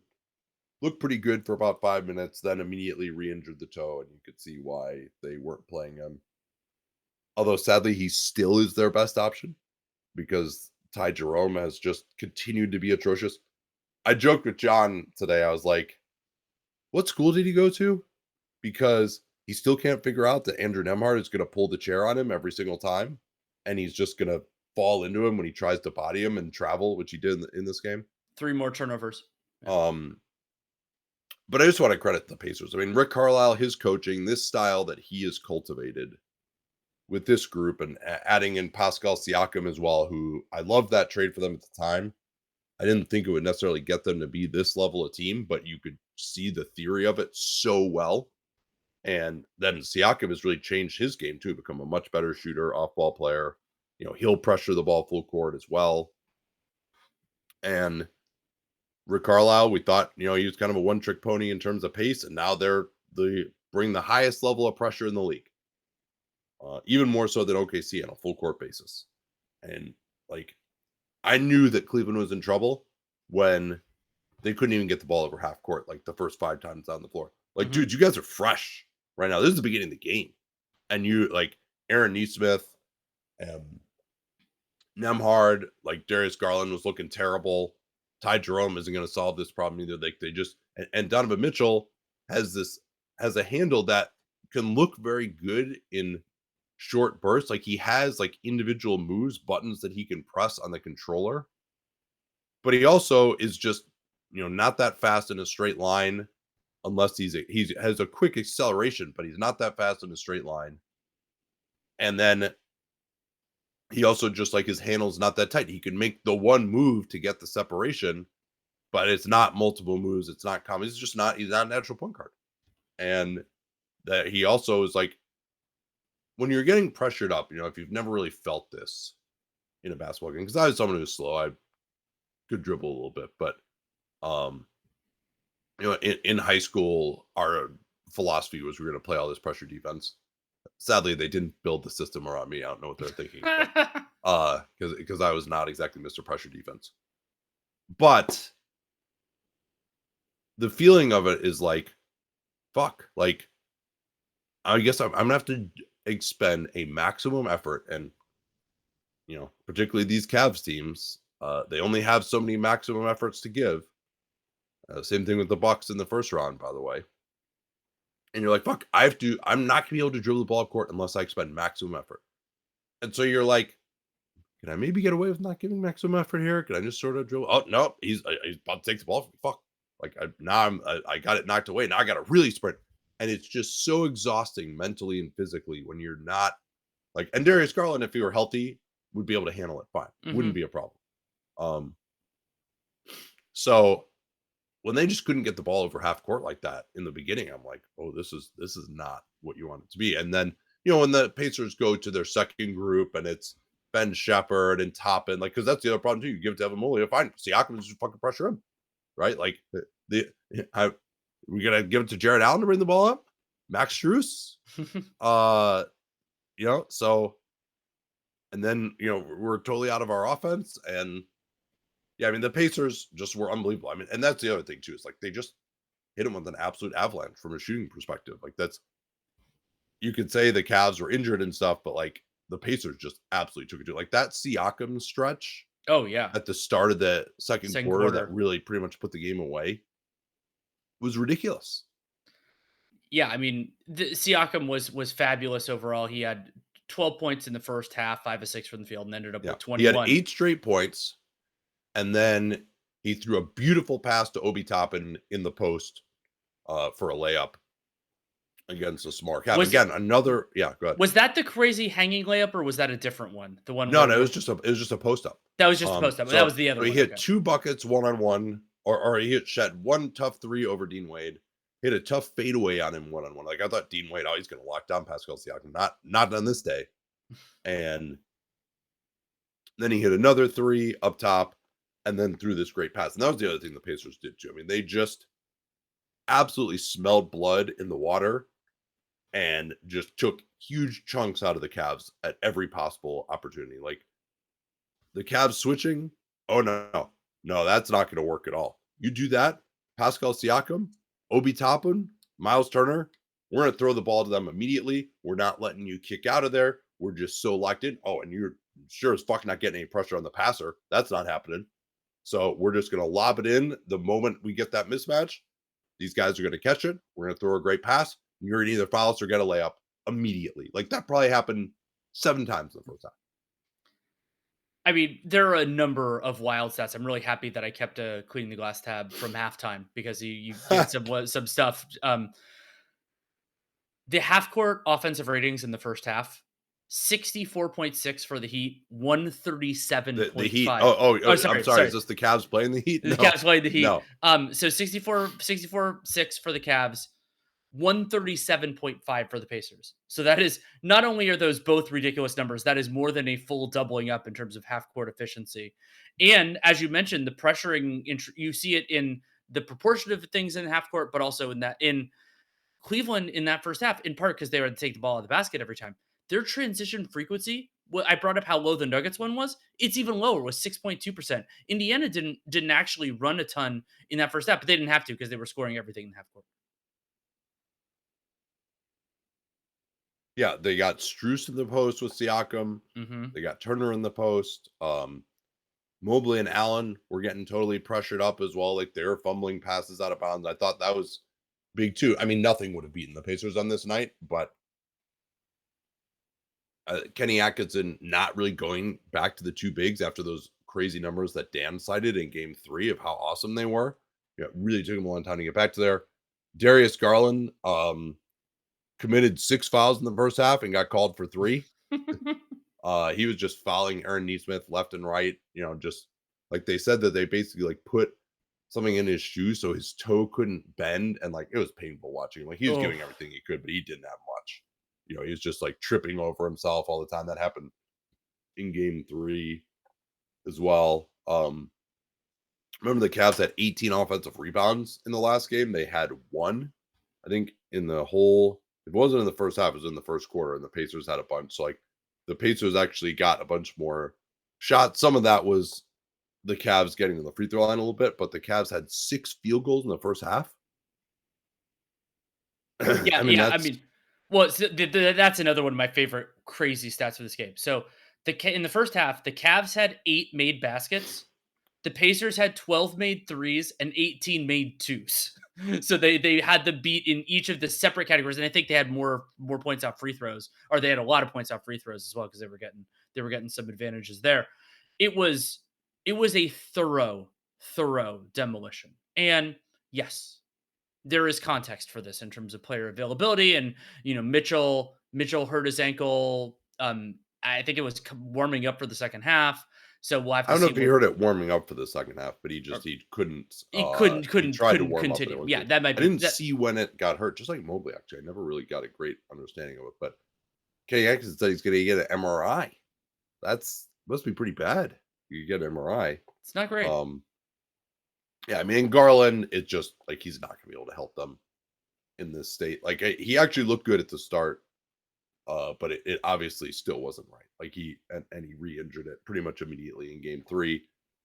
looked pretty good for about 5 minutes, then immediately re-injured the toe, and you could see why they weren't playing him. Although, sadly, he still is their best option because Ty Jerome has just continued to be atrocious. I joked with John today. I was like, what school did he go to? Because he still can't figure out that Andrew Nembhard is going to pull the chair on him every single time, and he's just going to fall into him when he tries to body him and travel, which he did in this game. 3 more turnovers. Yeah. But I just want to credit the Pacers. I mean, Rick Carlisle, his coaching, this style that he has cultivated with this group, and adding in Pascal Siakam as well, who I loved that trade for them at the time. I didn't think it would necessarily get them to be this level of team, but you could see the theory of it so well. And then Siakam has really changed his game too, become a much better shooter, off-ball player. He'll pressure the ball full court as well. And Rick Carlisle, we thought, he was kind of a one-trick pony in terms of pace, and now they bring the highest level of pressure in the league. Even more so than OKC on a full court basis. And I knew that Cleveland was in trouble when they couldn't even get the ball over half court, the first 5 times on the floor. Dude, you guys are fresh right now. This is the beginning of the game. And you, Aaron Nesmith, Nemhard, Darius Garland was looking terrible. Ty Jerome isn't going to solve this problem either. They just, and Donovan Mitchell has a handle that can look very good in short bursts. He has individual moves, buttons that he can press on the controller, but he also is just not that fast in a straight line, unless he has a quick acceleration, but he's not that fast in a straight line. And then he also just his handle's not that tight. He can make the one move to get the separation, but it's not multiple moves. It's not common. He's not a natural point guard. And that he also is when you're getting pressured up, if you've never really felt this in a basketball game, because I was someone who's slow, I could dribble a little bit, but in high school, our philosophy was we're going to play all this pressure defense. Sadly, they didn't build the system around me. I don't know what they're thinking, because I was not exactly Mr. Pressure Defense. But the feeling of it is fuck. I guess I'm gonna have to expend a maximum effort, and particularly these Cavs teams, they only have so many maximum efforts to give. Same thing with the Bucks in the first round, by the way. And you're fuck, I'm not gonna be able to dribble the ball up court unless I expend maximum effort. And so you're can I maybe get away with not giving maximum effort here? Can I just sort of dribble? Oh no, he's about to take the ball from me. Fuck. I got it knocked away. Now I gotta really sprint. And it's just so exhausting mentally and physically when you're not and Darius Garland, if he were healthy, would be able to handle it fine. Mm-hmm. Wouldn't be a problem. So when they just couldn't get the ball over half court like that in the beginning, I'm oh, this is not what you want it to be. And then, when the Pacers go to their second group and it's Ben Shepherd and Toppin, because that's the other problem too. You give it to Evan Mobley, fine. Siakam just fucking pressure him, right? We gotta give it to Jared Allen to bring the ball up. Max Strus, so, and then we're totally out of our offense. And yeah, I mean, the Pacers just were unbelievable. I mean, and that's the other thing too, is they just hit them with an absolute avalanche from a shooting perspective. That's, you could say the Cavs were injured and stuff, but the Pacers just absolutely took it to that Siakam stretch. Oh yeah, at the start of the second quarter that really pretty much put the game away was ridiculous. Yeah, I mean, Siakam was fabulous overall. He had 12 points in the first half, 5 of 6 from the field, and ended up with 21. He had 8 straight points, and then he threw a beautiful pass to Obi Toppin in the post for a layup against a smart Cavs. Again, another go ahead. Was that the crazy hanging layup, or was that a different one? The one? No, it was just a post up. That was just a post up. That was the other one. He hit 2 buckets 1-on-1, or he shed 1 tough 3 over Dean Wade. Hit a tough fadeaway on him 1-on-1. I thought Dean Wade, he's going to lock down Pascal Siakam. Not on this day. And then he hit another 3 up top, and then threw this great pass. And that was the other thing the Pacers did too. I mean, they just absolutely smelled blood in the water and just took huge chunks out of the Cavs at every possible opportunity. The Cavs switching, oh no, that's not going to work at all. You do that, Pascal Siakam, Obi Toppin, Miles Turner, we're going to throw the ball to them immediately. We're not letting you kick out of there. We're just so locked in. Oh, and you're sure as fuck not getting any pressure on the passer. That's not happening. So we're just going to lob it in the moment we get that mismatch. These guys are going to catch it. We're going to throw a great pass. And you're going to either foul us or get a layup immediately. That probably happened 7 times in the first time. I mean, there are a number of wild stats. I'm really happy that I kept a cleaning the glass tab from halftime, because you did some stuff. The half court offensive ratings in the first half: 64.6 for the Heat, 137.5. The Heat. Sorry. I'm sorry. Is this the Cavs playing the Heat? The Cavs playing the Heat. No. So 64.6 for the Cavs, 137.5 for the Pacers. So that is, not only are those both ridiculous numbers, that is more than a full doubling up in terms of half court efficiency. And as you mentioned, the pressuring, you see it in the proportion of things in half court, but also in Cleveland in that first half, in part because they were to take the ball out of the basket every time. Their transition frequency, I brought up how low the Nuggets one was. It's even lower, was 6.2%. Indiana didn't actually run a ton in that first half, but they didn't have to because they were scoring everything in half court. Yeah, they got Strus in the post with Siakam. Mm-hmm. They got Turner in the post. Mobley and Allen were getting totally pressured up as well. Like, they were fumbling passes out of bounds. I thought that was big too. I mean, nothing would have beaten the Pacers on this night, but Kenny Atkinson not really going back to the two bigs after those crazy numbers that Dan cited in game 3 of how awesome they were. Yeah, it really took him a long time to get back to there. Darius Garland committed 6 fouls in the first half and got called for 3. He was just fouling Aaron Nesmith left and right. Just like they said that they basically like put something in his shoe so his toe couldn't bend, and like it was painful watching. Like, he was giving everything he could, but he didn't have much. He was just like tripping over himself all the time. That happened in game 3 as well. Remember the Cavs had 18 offensive rebounds in the last game. They had 1, I think, in the whole. It wasn't in the first half. It was in the first quarter, and the Pacers had a bunch. So like the Pacers actually got a bunch more shots. Some of that was the Cavs getting to the free throw line a little bit, but the Cavs had 6 field goals in the first half. Well, that's another one of my favorite crazy stats for this game. So in the first half, the Cavs had 8 made baskets. The Pacers had 12 made threes and 18 made twos. So they had the beat in each of the separate categories, and I think they had more points off free throws, or they had a lot of points off free throws as well, because they were getting some advantages there. It was a thorough demolition. And yes, there is context for this in terms of player availability, and Mitchell hurt his ankle. I think it was warming up for the second half. So we'll have to I don't know see if he heard it warming up for the second half, but he couldn't. He couldn't tried to warm continue. up. Yeah, that might be. I didn't see when it got hurt. Just like Mobley, actually, I never really got a great understanding of it. But Kenny Atkinson said he's going to get an MRI. That's must be pretty bad. You get an MRI. It's not great. Yeah, I mean, Garland, it's just like he's not going to be able to help them in this state. Like, he actually looked good at the start. But it obviously still wasn't right. Like, he re-injured it pretty much immediately in game 3,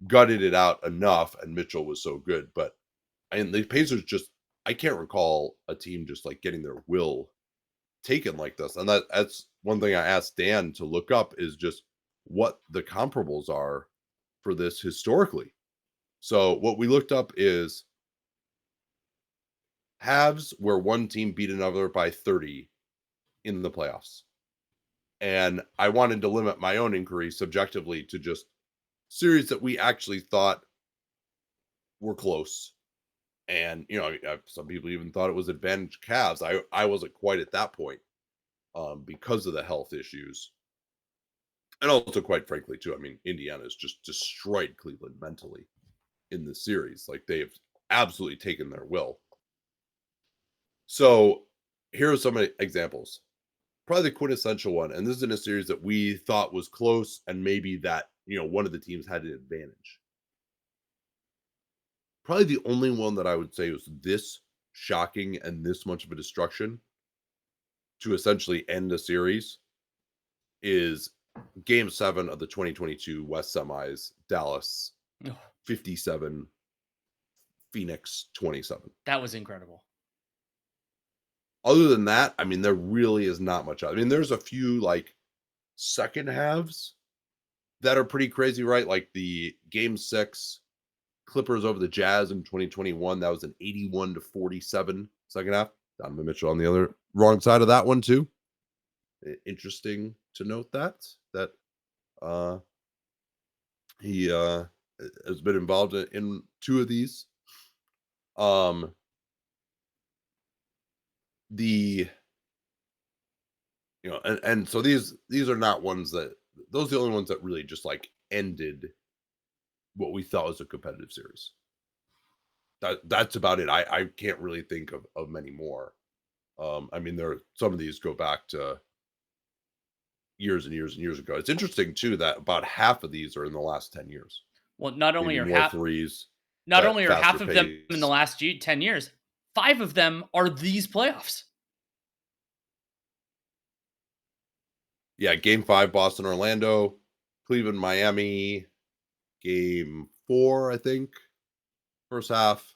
gutted it out enough, and Mitchell was so good. But the Pacers I can't recall a team just like getting their will taken like this. And that's one thing I asked Dan to look up, is just what the comparables are for this historically. So what we looked up is halves where one team beat another by 30 in the playoffs. And I wanted to limit my own inquiry subjectively to just series that we actually thought were close. And, some people even thought it was advantage Cavs. I wasn't quite at that point because of the health issues. And also, quite frankly, too, I mean, Indiana's just destroyed Cleveland mentally in this series. Like, they have absolutely taken their will. So here are some examples. Probably the quintessential one, and this is in a series that we thought was close, and maybe that one of the teams had an advantage. Probably the only one that I would say was this shocking and this much of a destruction to essentially end a series is Game 7 of the 2022 West Semis. Dallas 57, Phoenix 27. That was incredible. Other than that, I mean, there really is not much. I mean, there's a few like second halves that are pretty crazy, right? Like the Game 6 Clippers over the Jazz in 2021. That was an 81-47 second half. Donovan Mitchell on the other wrong side of that one too. Interesting to note that he has been involved in 2 of these. And so these are not ones that, those are the only ones that really just like ended what we thought was a competitive series. That's about it. I can't really think of many more I mean, some of these go back to years and years and years ago. It's interesting too that about half of these are in the last 10 years. Well, Maybe more threes, not only are faster half of them in the pace. last 10 years, 5 of them are these playoffs. Yeah, game 5, Boston, Orlando, Cleveland, Miami, game 4, I think, first half,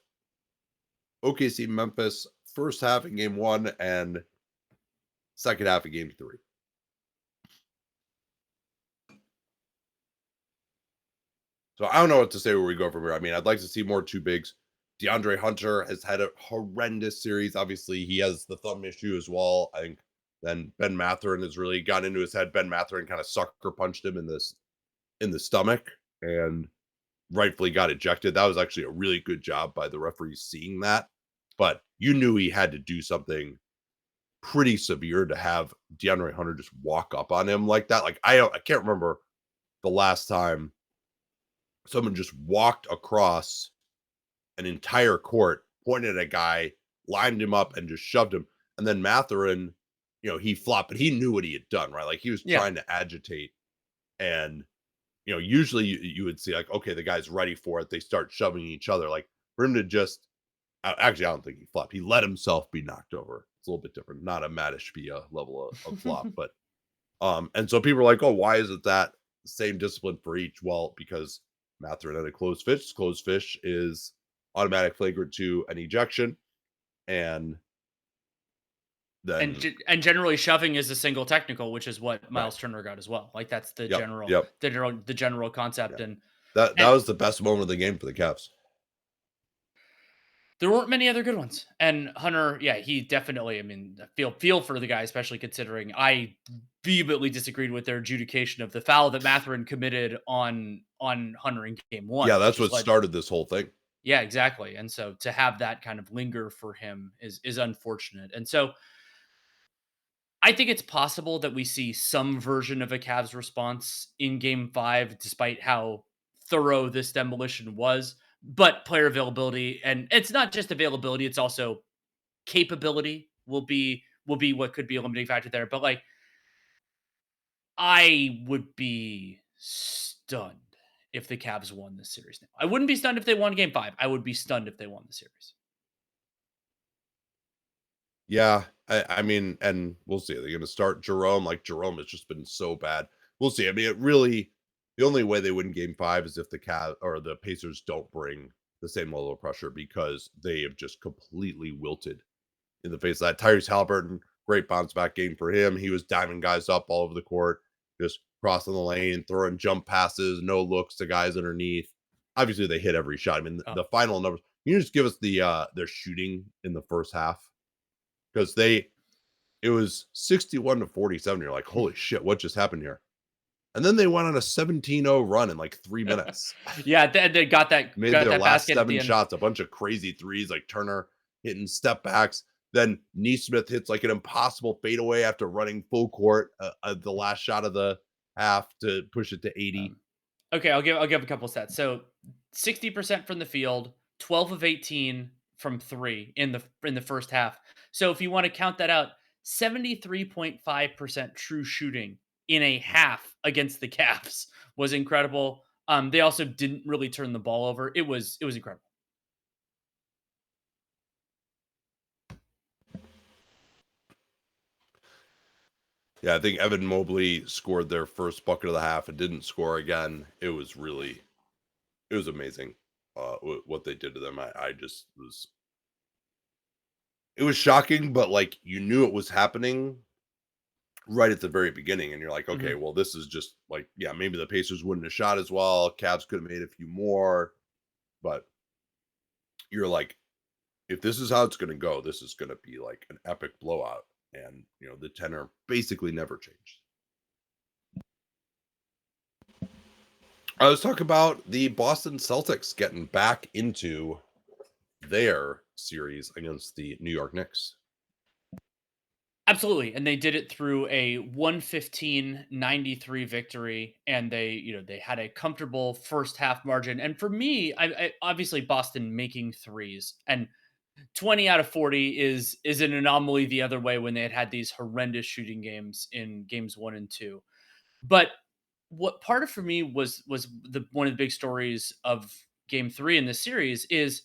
OKC, Memphis, first half in game 1, and second half of game 3. So I don't know what to say where we go from here. I mean, I'd like to see more two bigs. DeAndre Hunter has had a horrendous series. Obviously, he has the thumb issue as well. I think then Ben Matherin has really gotten into his head. Ben Matherin kind of sucker punched him in the stomach and rightfully got ejected. That was actually a really good job by the referees seeing that. But you knew he had to do something pretty severe to have DeAndre Hunter just walk up on him like that. Like I can't remember the last time someone just walked across an entire court, pointed at a guy, lined him up, and just shoved him. And then Matherin, he flopped, but he knew what he had done, right? Like he was Yeah. trying to agitate. And, usually you would see like, okay, the guy's ready for it. They start shoving each other. Like for him to just, actually, I don't think he flopped. He let himself be knocked over. It's a little bit different. Not a Matishvia level of flop, but, and so people are like, oh, why isn't that the same discipline for each? Well, because Matherin had a closed fish. Closed fish is automatic flagrant to an ejection, and then And generally shoving is a single technical, which is what right, Miles Turner got as well. Like that's the yep, general yep, the general concept. yeah. And That and was the best moment of the game for the Cavs. there weren't many other good ones. And Hunter, yeah, he definitely, I mean, feel for the guy, especially considering I vehemently disagreed with their adjudication of the foul that Matherin committed on Hunter in game 1, Yeah, which that's just what led. started this whole thing. Yeah, exactly. And so to have that kind of linger for him is unfortunate. And so I think it's possible that we see some version of a Cavs response in game 5, despite how thorough this demolition was. But player availability, and it's not just availability, it's also capability will be what could be a limiting factor there. But like I would be stunned if the Cavs won this series now. I wouldn't be stunned if they won game 5. I would be stunned if they won the series. Yeah, I mean, and we'll see. Are they going to start Jerome? Like Jerome has just been so bad. We'll see. I mean, the only way they win Game 5 is if the Cavs or the Pacers don't bring the same level of pressure because they have just completely wilted in the face of that. Tyrese Halliburton, great bounce back game for him. He was diving guys up all over the court, just crossing the lane, throwing jump passes, no looks to guys underneath. Obviously, they hit every shot. I mean, Oh, the final numbers. Can you just give us their shooting in the first half? Because it was 61-47. You're like, holy shit, what just happened here? And then they went on a 17-0 run in like 3 minutes. yeah, they got that Made their last basket at the 7 end. shots, a bunch of crazy threes, like Turner hitting step backs. Then Neesmith hits like an impossible fadeaway after running full court the last shot of the half to push it to 80. Okay, I'll give a couple stats. So 60% from the field, 12 of 18 from 3 in the first half. So if you want to count that out, 73.5% true shooting in a half against the Cavs was incredible. They also didn't really turn the ball over. It was incredible. Yeah, I think Evan Mobley scored their first bucket of the half and didn't score again. It was amazing what they did to them. I just was it was shocking, but like you knew it was happening right at the very beginning, and you're like, okay, Mhm. well, this is just like, yeah, maybe the Pacers wouldn't have shot as well. Cavs could have made a few more, but you're like, if this is how it's going to go, this is going to be like an epic blowout, and the tenor basically never changed. Let's talk about the Boston Celtics getting back into their series against the New York Knicks. Absolutely, and they did it through a 115-93 victory, and they had a comfortable first half margin. And for me, I obviously Boston making threes, and 20 out of 40 is an anomaly the other way when they had these horrendous shooting games in games 1 and 2. But what part of for me was the one of the big stories of game 3 in this series is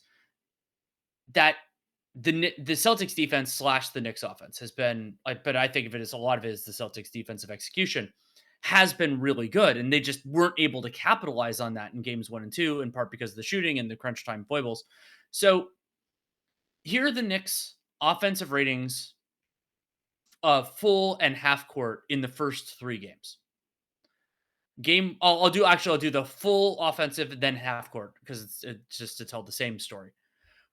that the Celtics defense slash the Knicks offense has been like, but I think of it as a lot of it is the Celtics defensive execution has been really good, and they just weren't able to capitalize on that in games 1 and 2, in part because of the shooting and the crunch time foibles. So here are the Knicks offensive ratings, full and half court in the first 3 games. I'll do the full offensive then half court because it's just to tell the same story.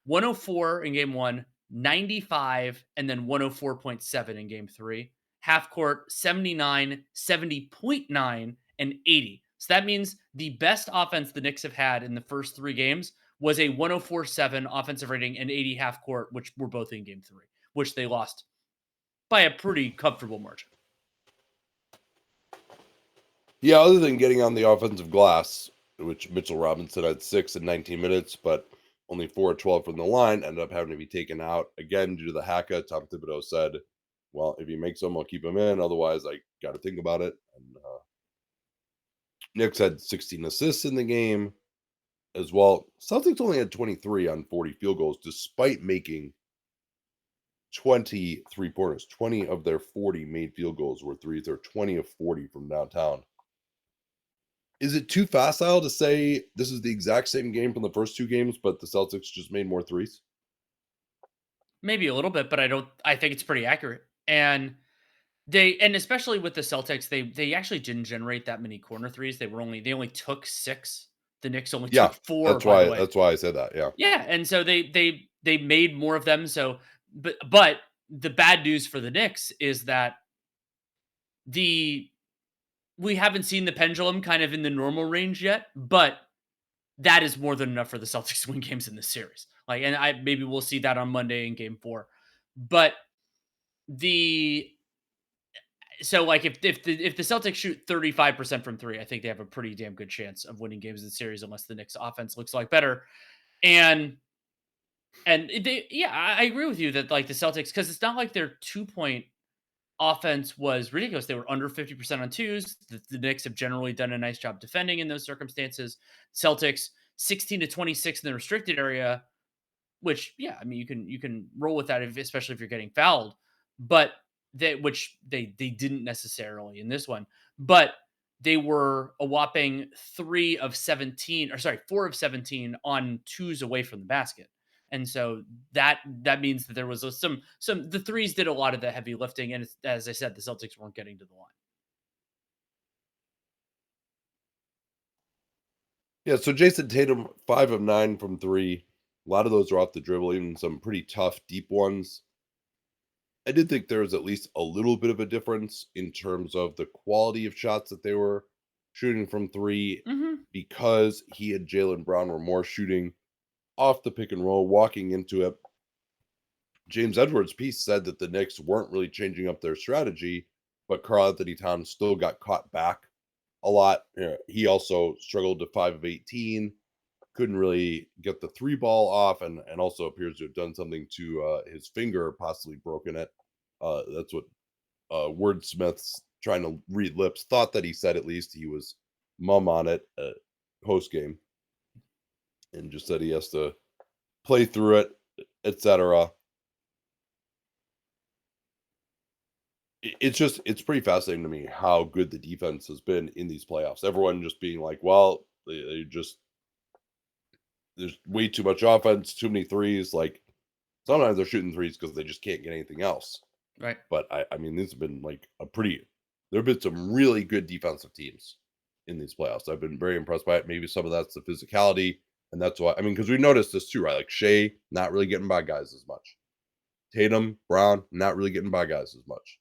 104 in game 1, 95 and then 104.7 in game 3. Half court 79, 70.9 and 80. So that means the best offense the Knicks have had in the first 3 games was a 104.7 offensive rating and 80 half court, which were both in game 3, which they lost by a pretty comfortable margin. Yeah, other than getting on the offensive glass, which Mitchell Robinson had 6 in 19 minutes, but only 4 of 12 from the line, ended up having to be taken out again due to the haka. Tom Thibodeau said, well, if he makes them, I'll keep him in. Otherwise, I got to think about it. And Knicks had 16 assists in the game as well. Celtics only had 23 on 40 field goals, despite making 20 3-pointers. 20 of their 40 made field goals were threes. Or 20 of 40 from downtown. Is it too facile to say this is the exact same game from the first 2 games, but the Celtics just made more threes? Maybe a little bit, but I think it's pretty accurate. And especially with the Celtics, they actually didn't generate that many corner threes. They only took 6. The Knicks only Yeah, took 4, that's by the why way. that's why I said that. Yeah. Yeah, and so they made more of them. So, but the bad news for the Knicks is that we haven't seen the pendulum kind of in the normal range yet, but that is more than enough for the Celtics to win games in this series. Like, and maybe we'll see that on Monday in Game 4. But the so like if the Celtics shoot 35% from 3, I think they have a pretty damn good chance of winning games in the series unless the Knicks offense looks like better. And I agree with you that like the Celtics, because it's not like their 2-point offense was ridiculous. They were under 50% on twos. The Knicks have generally done a nice job defending in those circumstances. Celtics 16 to 26 in the restricted area, which I mean you can roll with that especially if you're getting fouled, but which they didn't necessarily in this one, but they were a whopping 4 of 17 on twos away from the basket. And so that means that there was some the threes did a lot of the heavy lifting, and as I said, the Celtics weren't getting to the line. Yeah, so Jason Tatum, 5 of 9 from 3. A lot of those are off the dribble, even some pretty tough deep ones. I did think there was at least a little bit of a difference in terms of the quality of shots that they were shooting from 3, because he and Jaylen Brown were more shooting off the pick and roll, walking into it. James Edwards' piece said that the Knicks weren't really changing up their strategy, but Karl-Anthony Towns still got caught back a lot. He also struggled to 5 of 18, couldn't really get the 3 ball off, and also appears to have done something to his finger, possibly broken it. That's what wordsmiths trying to read lips thought that he said. At least he was mum on it post game, and just said he has to play through it, etc. It's pretty fascinating to me how good the defense has been in these playoffs. Everyone just being like, well, they just there's way too much offense, too many threes. Like sometimes they're shooting threes because they just can't get anything else. Right. But I mean, this has been like there have been some really good defensive teams in these playoffs. I've been very impressed by it. Maybe some of that's the physicality. And that's why, I mean, because we noticed this too, right? Like Shea not really getting by guys as much. Tatum, Brown, not really getting by guys as much.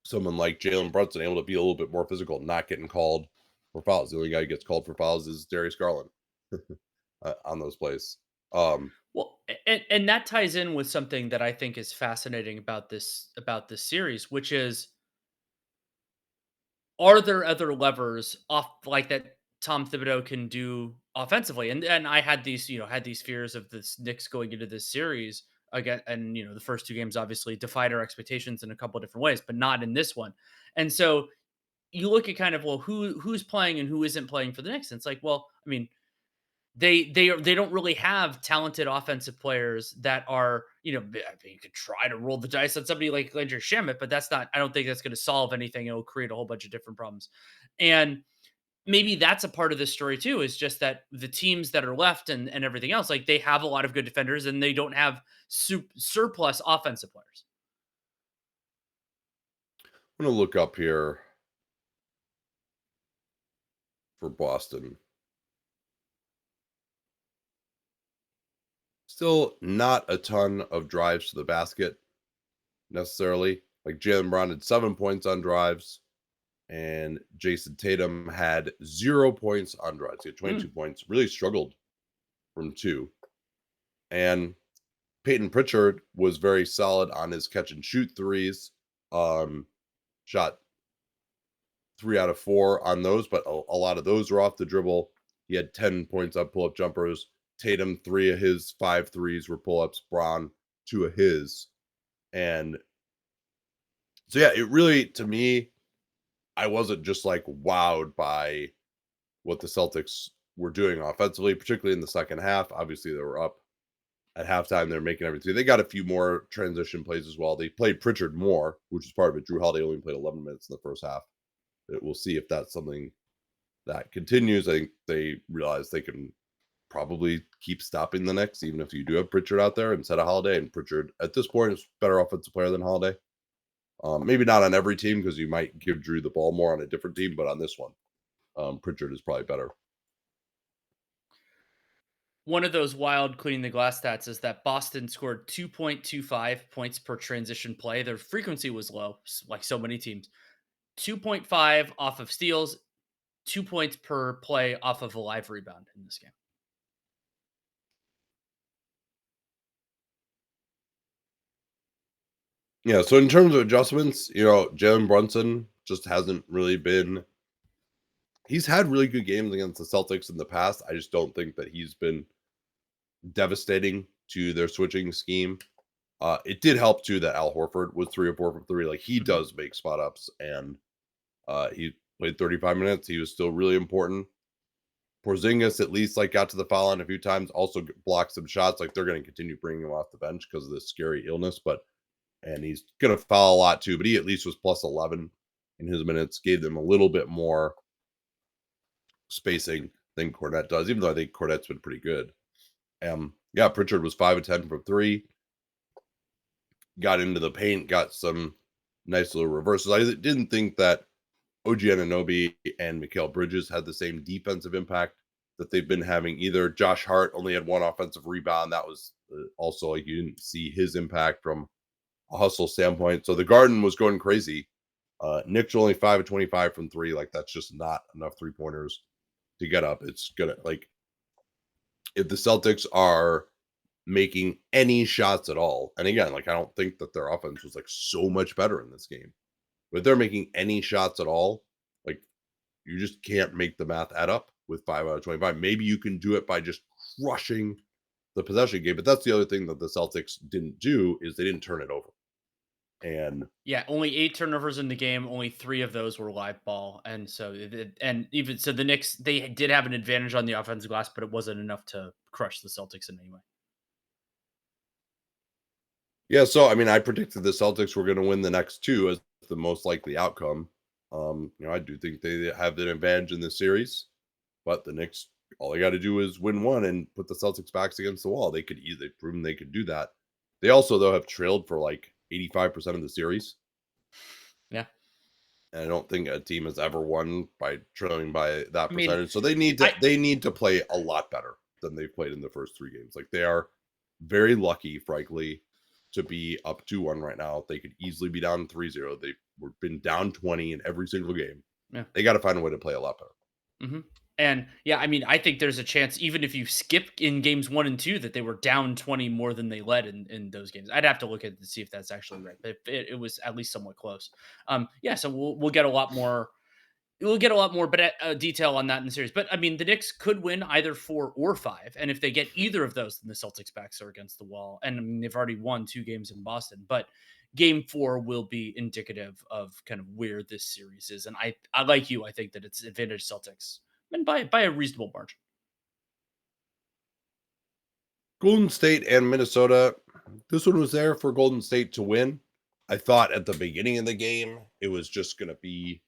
Someone like Jalen Brunson able to be a little bit more physical, not getting called for fouls. The only guy who gets called for fouls is Darius Garland on those plays. Well, and that ties in with something that I think is fascinating about this series, which is, are there other levers off like that Tom Thibodeau can do offensively. And I had these, had these fears of this Knicks going into this series again. And, the first two games obviously defied our expectations in a couple of different ways, but not in this one. And so you look at kind of, well, who's playing and who isn't playing for the Knicks. And it's like, well, I mean, they don't really have talented offensive players that are, I mean, you could try to roll the dice on somebody like Landry Shamet, but I don't think that's going to solve anything. It'll create a whole bunch of different problems. And maybe that's a part of this story too, is just that the teams that are left and everything else, like they have a lot of good defenders and they don't have surplus offensive players. I'm going to look up here for Boston. Still not a ton of drives to the basket necessarily. Like Jalen Brown had 7 points on drives, and Jason Tatum had 0 points on drives. He had 22 points, really struggled from 2. And Peyton Pritchard was very solid on his catch and shoot threes. Shot 3 out of 4 on those, but a lot of those were off the dribble. He had 10 points on pull-up jumpers. Tatum, 3 of his 5 threes were pull-ups. Braun, 2 of his. And so, yeah, it really, to me, I wasn't just like wowed by what the Celtics were doing offensively, particularly in the second half. Obviously, they were up at halftime. They're making everything. They got a few more transition plays as well. They played Pritchard more, which is part of it. Drew Holiday only played 11 minutes in the first half. We'll see if that's something that continues. I think they realize they can probably keep stopping the Knicks, even if you do have Pritchard out there instead of Holiday. And Pritchard, at this point, is a better offensive player than Holiday. Maybe not on every team because you might give Drew the ball more on a different team, but on this one, Pritchard is probably better. One of those wild cleaning the glass stats is that Boston scored 2.25 points per transition play. Their frequency was low, like so many teams. 2.5 off of steals, 2 points per play off of a live rebound in this game. Yeah, so in terms of adjustments, Jalen Brunson just hasn't really been. He's had really good games against the Celtics in the past. I just don't think that he's been devastating to their switching scheme. It did help too that Al Horford was 3 or 4 from 3. Like he does make spot ups, and he played 35 minutes. He was still really important. Porzingis at least got to the foul line a few times. Also blocked some shots. Like they're going to continue bringing him off the bench because of this scary illness, and he's going to foul a lot too. But he at least was plus 11 in his minutes. Gave them a little bit more spacing than Cornette does, even though I think Cornette's been pretty good. Yeah, Pritchard was 5 of 10 from 3. Got into the paint, got some nice little reverses. I didn't think that OG Anunoby and Mikal Bridges had the same defensive impact that they've been having either. Josh Hart only had 1 offensive rebound. That was also like you didn't see his impact from a hustle standpoint. So the Garden was going crazy. Knicks only 5 of 25 from 3. Like that's just not enough 3-pointers to get up. It's gonna if the Celtics are making any shots at all, and again, I don't think that their offense was so much better in this game, but if they're making any shots at all, you just can't make the math add up with 5 out of 25. Maybe you can do it by just crushing the possession game, but that's the other thing that the Celtics didn't do is they didn't turn it over. And yeah, only 8 turnovers in the game. Only 3 of those were live ball, and so even so, the Knicks, they did have an advantage on the offensive glass, but it wasn't enough to crush the Celtics in any way. Yeah, so I mean, I predicted the Celtics were going to win the next 2 as the most likely outcome. I do think they have an advantage in this series, but the Knicks, all they got to do is win 1 and put the Celtics backs against the wall. They've proven they could do that. They also though have trailed for 85% of the series. Yeah. And I don't think a team has ever won by trailing by that percentage. So they need to play a lot better than they've played in the first 3 games. They are very lucky, frankly, to be up 2-1 right now. They could easily be down 3-0. They've been down 20 in every single game. Yeah. They got to find a way to play a lot better. Mm-hmm. And yeah, I mean, I think there's a chance, even if you skip in games 1 and 2, that they were down 20 more than they led in those games. I'd have to look at it to see if that's actually right, but it was at least somewhat close. Yeah, so we'll get a lot more We'll get a lot more detail on that in the series. But I mean, the Knicks could win either 4 or 5, and if they get either of those, then the Celtics' backs are against the wall. And I mean, they've already won 2 games in Boston, but Game 4 will be indicative of kind of where this series is. And I like you. I think that it's advantage Celtics, and by a reasonable margin. Golden State and Minnesota. This one was there for Golden State to win. I thought at the beginning of the game it was just going to be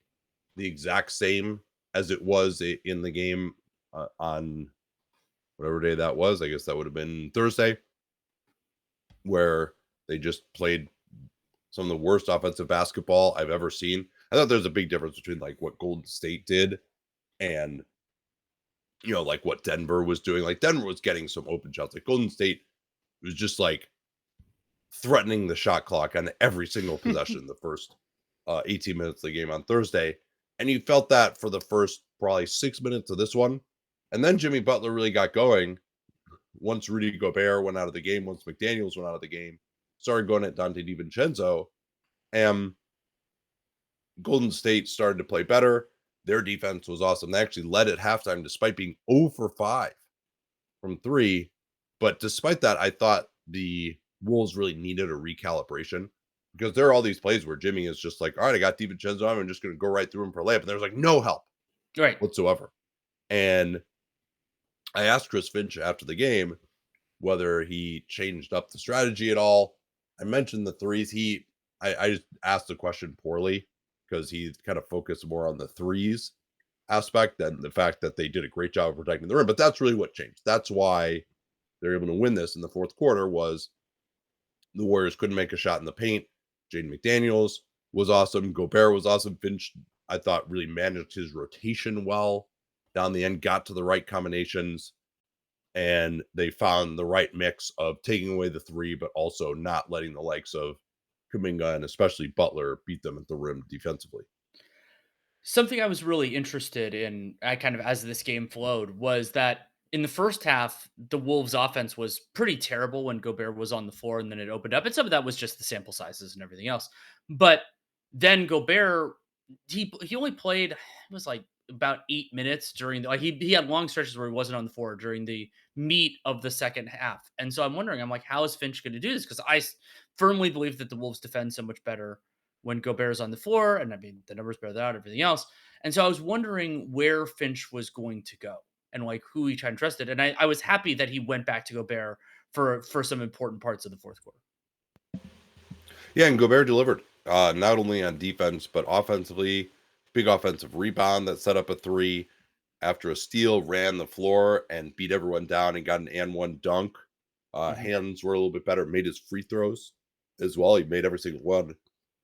the exact same as it was in the game on whatever day that was. I guess that would have been Thursday, where they just played some of the worst offensive basketball I've ever seen. I thought there's a big difference between like what Golden State did and like what Denver was doing. Like Denver was getting some open shots. Like Golden State was just like threatening the shot clock on every single possession in the first 18 minutes of the game on Thursday. And you felt that for the first probably 6 minutes of this one. And then Jimmy Butler really got going once Rudy Gobert went out of the game, once McDaniels went out of the game, started going at Dante DiVincenzo, and Golden State started to play better. Their defense was awesome. They actually led at halftime despite being 0 for 5 from 3. But despite that, I thought the Wolves really needed a recalibration, because there are all these plays where Jimmy is just like, all right, I got DiVincenzo, I'm just going to go right through him for a layup. And there's like no help whatsoever. And I asked Chris Finch after the game whether he changed up the strategy at all. I mentioned the threes. I just asked the question poorly, because he kind of focused more on the threes aspect than the fact that they did a great job of protecting the rim. But that's really what changed. That's why they're able to win this in the fourth quarter, was the Warriors couldn't make a shot in the paint. Jaden McDaniels was awesome. Gobert was awesome. Finch, I thought, really managed his rotation well down the end, got to the right combinations, and they found the right mix of taking away the three, but also not letting the likes of Kuminga and especially Butler beat them at the rim defensively. Something I was really interested in, I kind of as this game flowed, was that in the first half, the Wolves offense was pretty terrible when Gobert was on the floor, and then it opened up. And some of that was just the sample sizes and everything else. But then Gobert, he only played, it was like about 8 minutes during the, like he had long stretches where he wasn't on the floor during the meat of the second half. And so I'm wondering, I'm like, how is Finch going to do this? Because firmly believe that the Wolves defend so much better when Gobert is on the floor. And I mean, the numbers bear that out, everything else. And so I was wondering where Finch was going to go and like who he tried and trusted. And I was happy that he went back to Gobert for some important parts of the fourth quarter. Yeah, and Gobert delivered, not only on defense, but offensively. Big offensive rebound that set up a three after a steal, ran the floor and beat everyone down and got an and one dunk. Hands were a little bit better, made his free throws as well. He made every single one.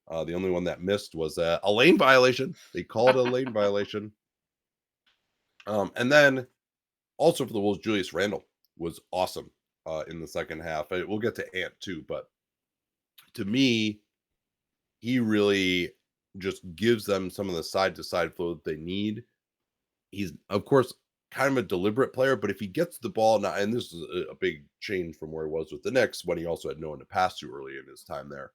The only one that missed was a lane violation. They called it a lane violation. And then also for the Wolves, Julius Randle was awesome in the second half. We'll get to Ant too, but to me, he really just gives them some of the side-to-side flow that they need. He's, of course, kind of a deliberate player, but if he gets the ball now, and this is a big change from where he was with the Knicks when he also had no one to pass to early in his time there.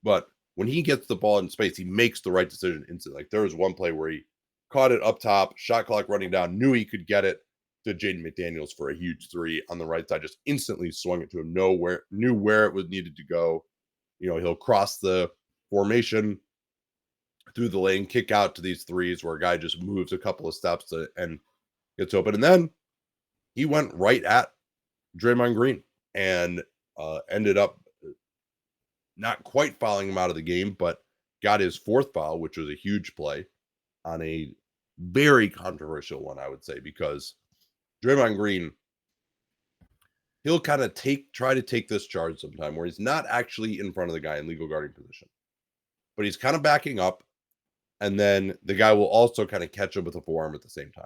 But when he gets the ball in space, he makes the right decision instantly. Like there was one play where he caught it up top, shot clock running down, knew he could get it to Jaden McDaniels for a huge three on the right side, just instantly swung it to him, knew where it was needed to go. He'll cross the formation through the lane, kick out to these threes where a guy just moves a couple of steps and gets open. And then he went right at Draymond Green and ended up not quite fouling him out of the game, but got his fourth foul, which was a huge play on a very controversial one, I would say, because Draymond Green, he'll kind of try to take this charge sometime where he's not actually in front of the guy in legal guarding position, but he's kind of backing up. And then the guy will also kind of catch him with a forearm at the same time.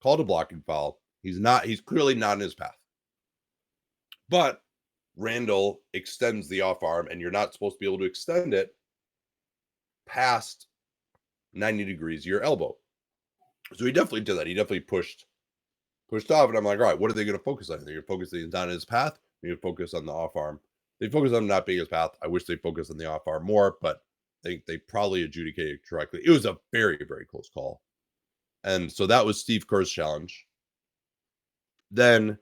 Called a blocking foul. He's clearly not in his path. But Randall extends the off arm, and you're not supposed to be able to extend it past 90 degrees of your elbow. So he definitely did that. He definitely pushed off. And I'm like, all right, what are they going to focus on? They're going to focus on down his path. They're going to focus on the off arm. They focus on not being his path. I wish they focused on the off arm more, but think they probably adjudicated correctly. It was a very, very close call. And so that was Steve Kerr's challenge. Then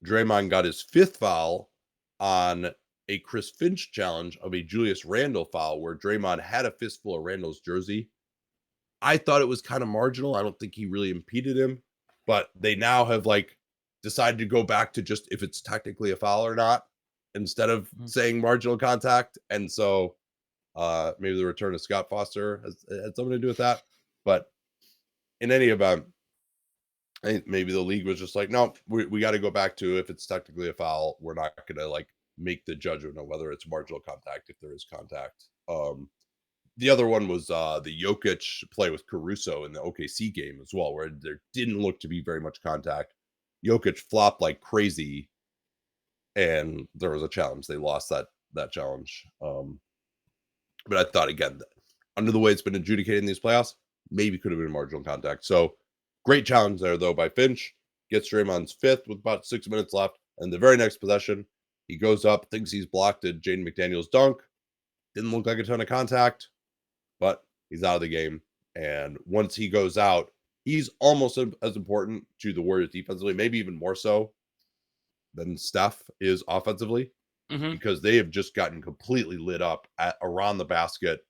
Draymond got his 5th foul on a Chris Finch challenge of a Julius Randle foul where Draymond had a fistful of Randle's jersey. I thought it was kind of marginal. I don't think he really impeded him, but they now have like decided to go back to just if it's technically a foul or not instead of saying marginal contact. And so maybe the return of Scott Foster has had something to do with that. But in any event, I think maybe the league was just like, no, we got to go back to if it's technically a foul, we're not going to like make the judgment of whether it's marginal contact if there is contact. The other one was the Jokic play with Caruso in the OKC game as well, where there didn't look to be very much contact. Jokic flopped like crazy, and there was a challenge. They lost that challenge. But I thought, again, under the way it's been adjudicated in these playoffs, maybe could have been marginal contact. So great challenge there, though, by Finch. Gets Draymond's 5th with about 6 minutes left. And the very next possession, he goes up, thinks he's blocked at Jaden McDaniels' dunk. Didn't look like a ton of contact, but he's out of the game. And once he goes out, he's almost as important to the Warriors defensively, maybe even more so than Steph is offensively, because they have just gotten completely lit up around the basket.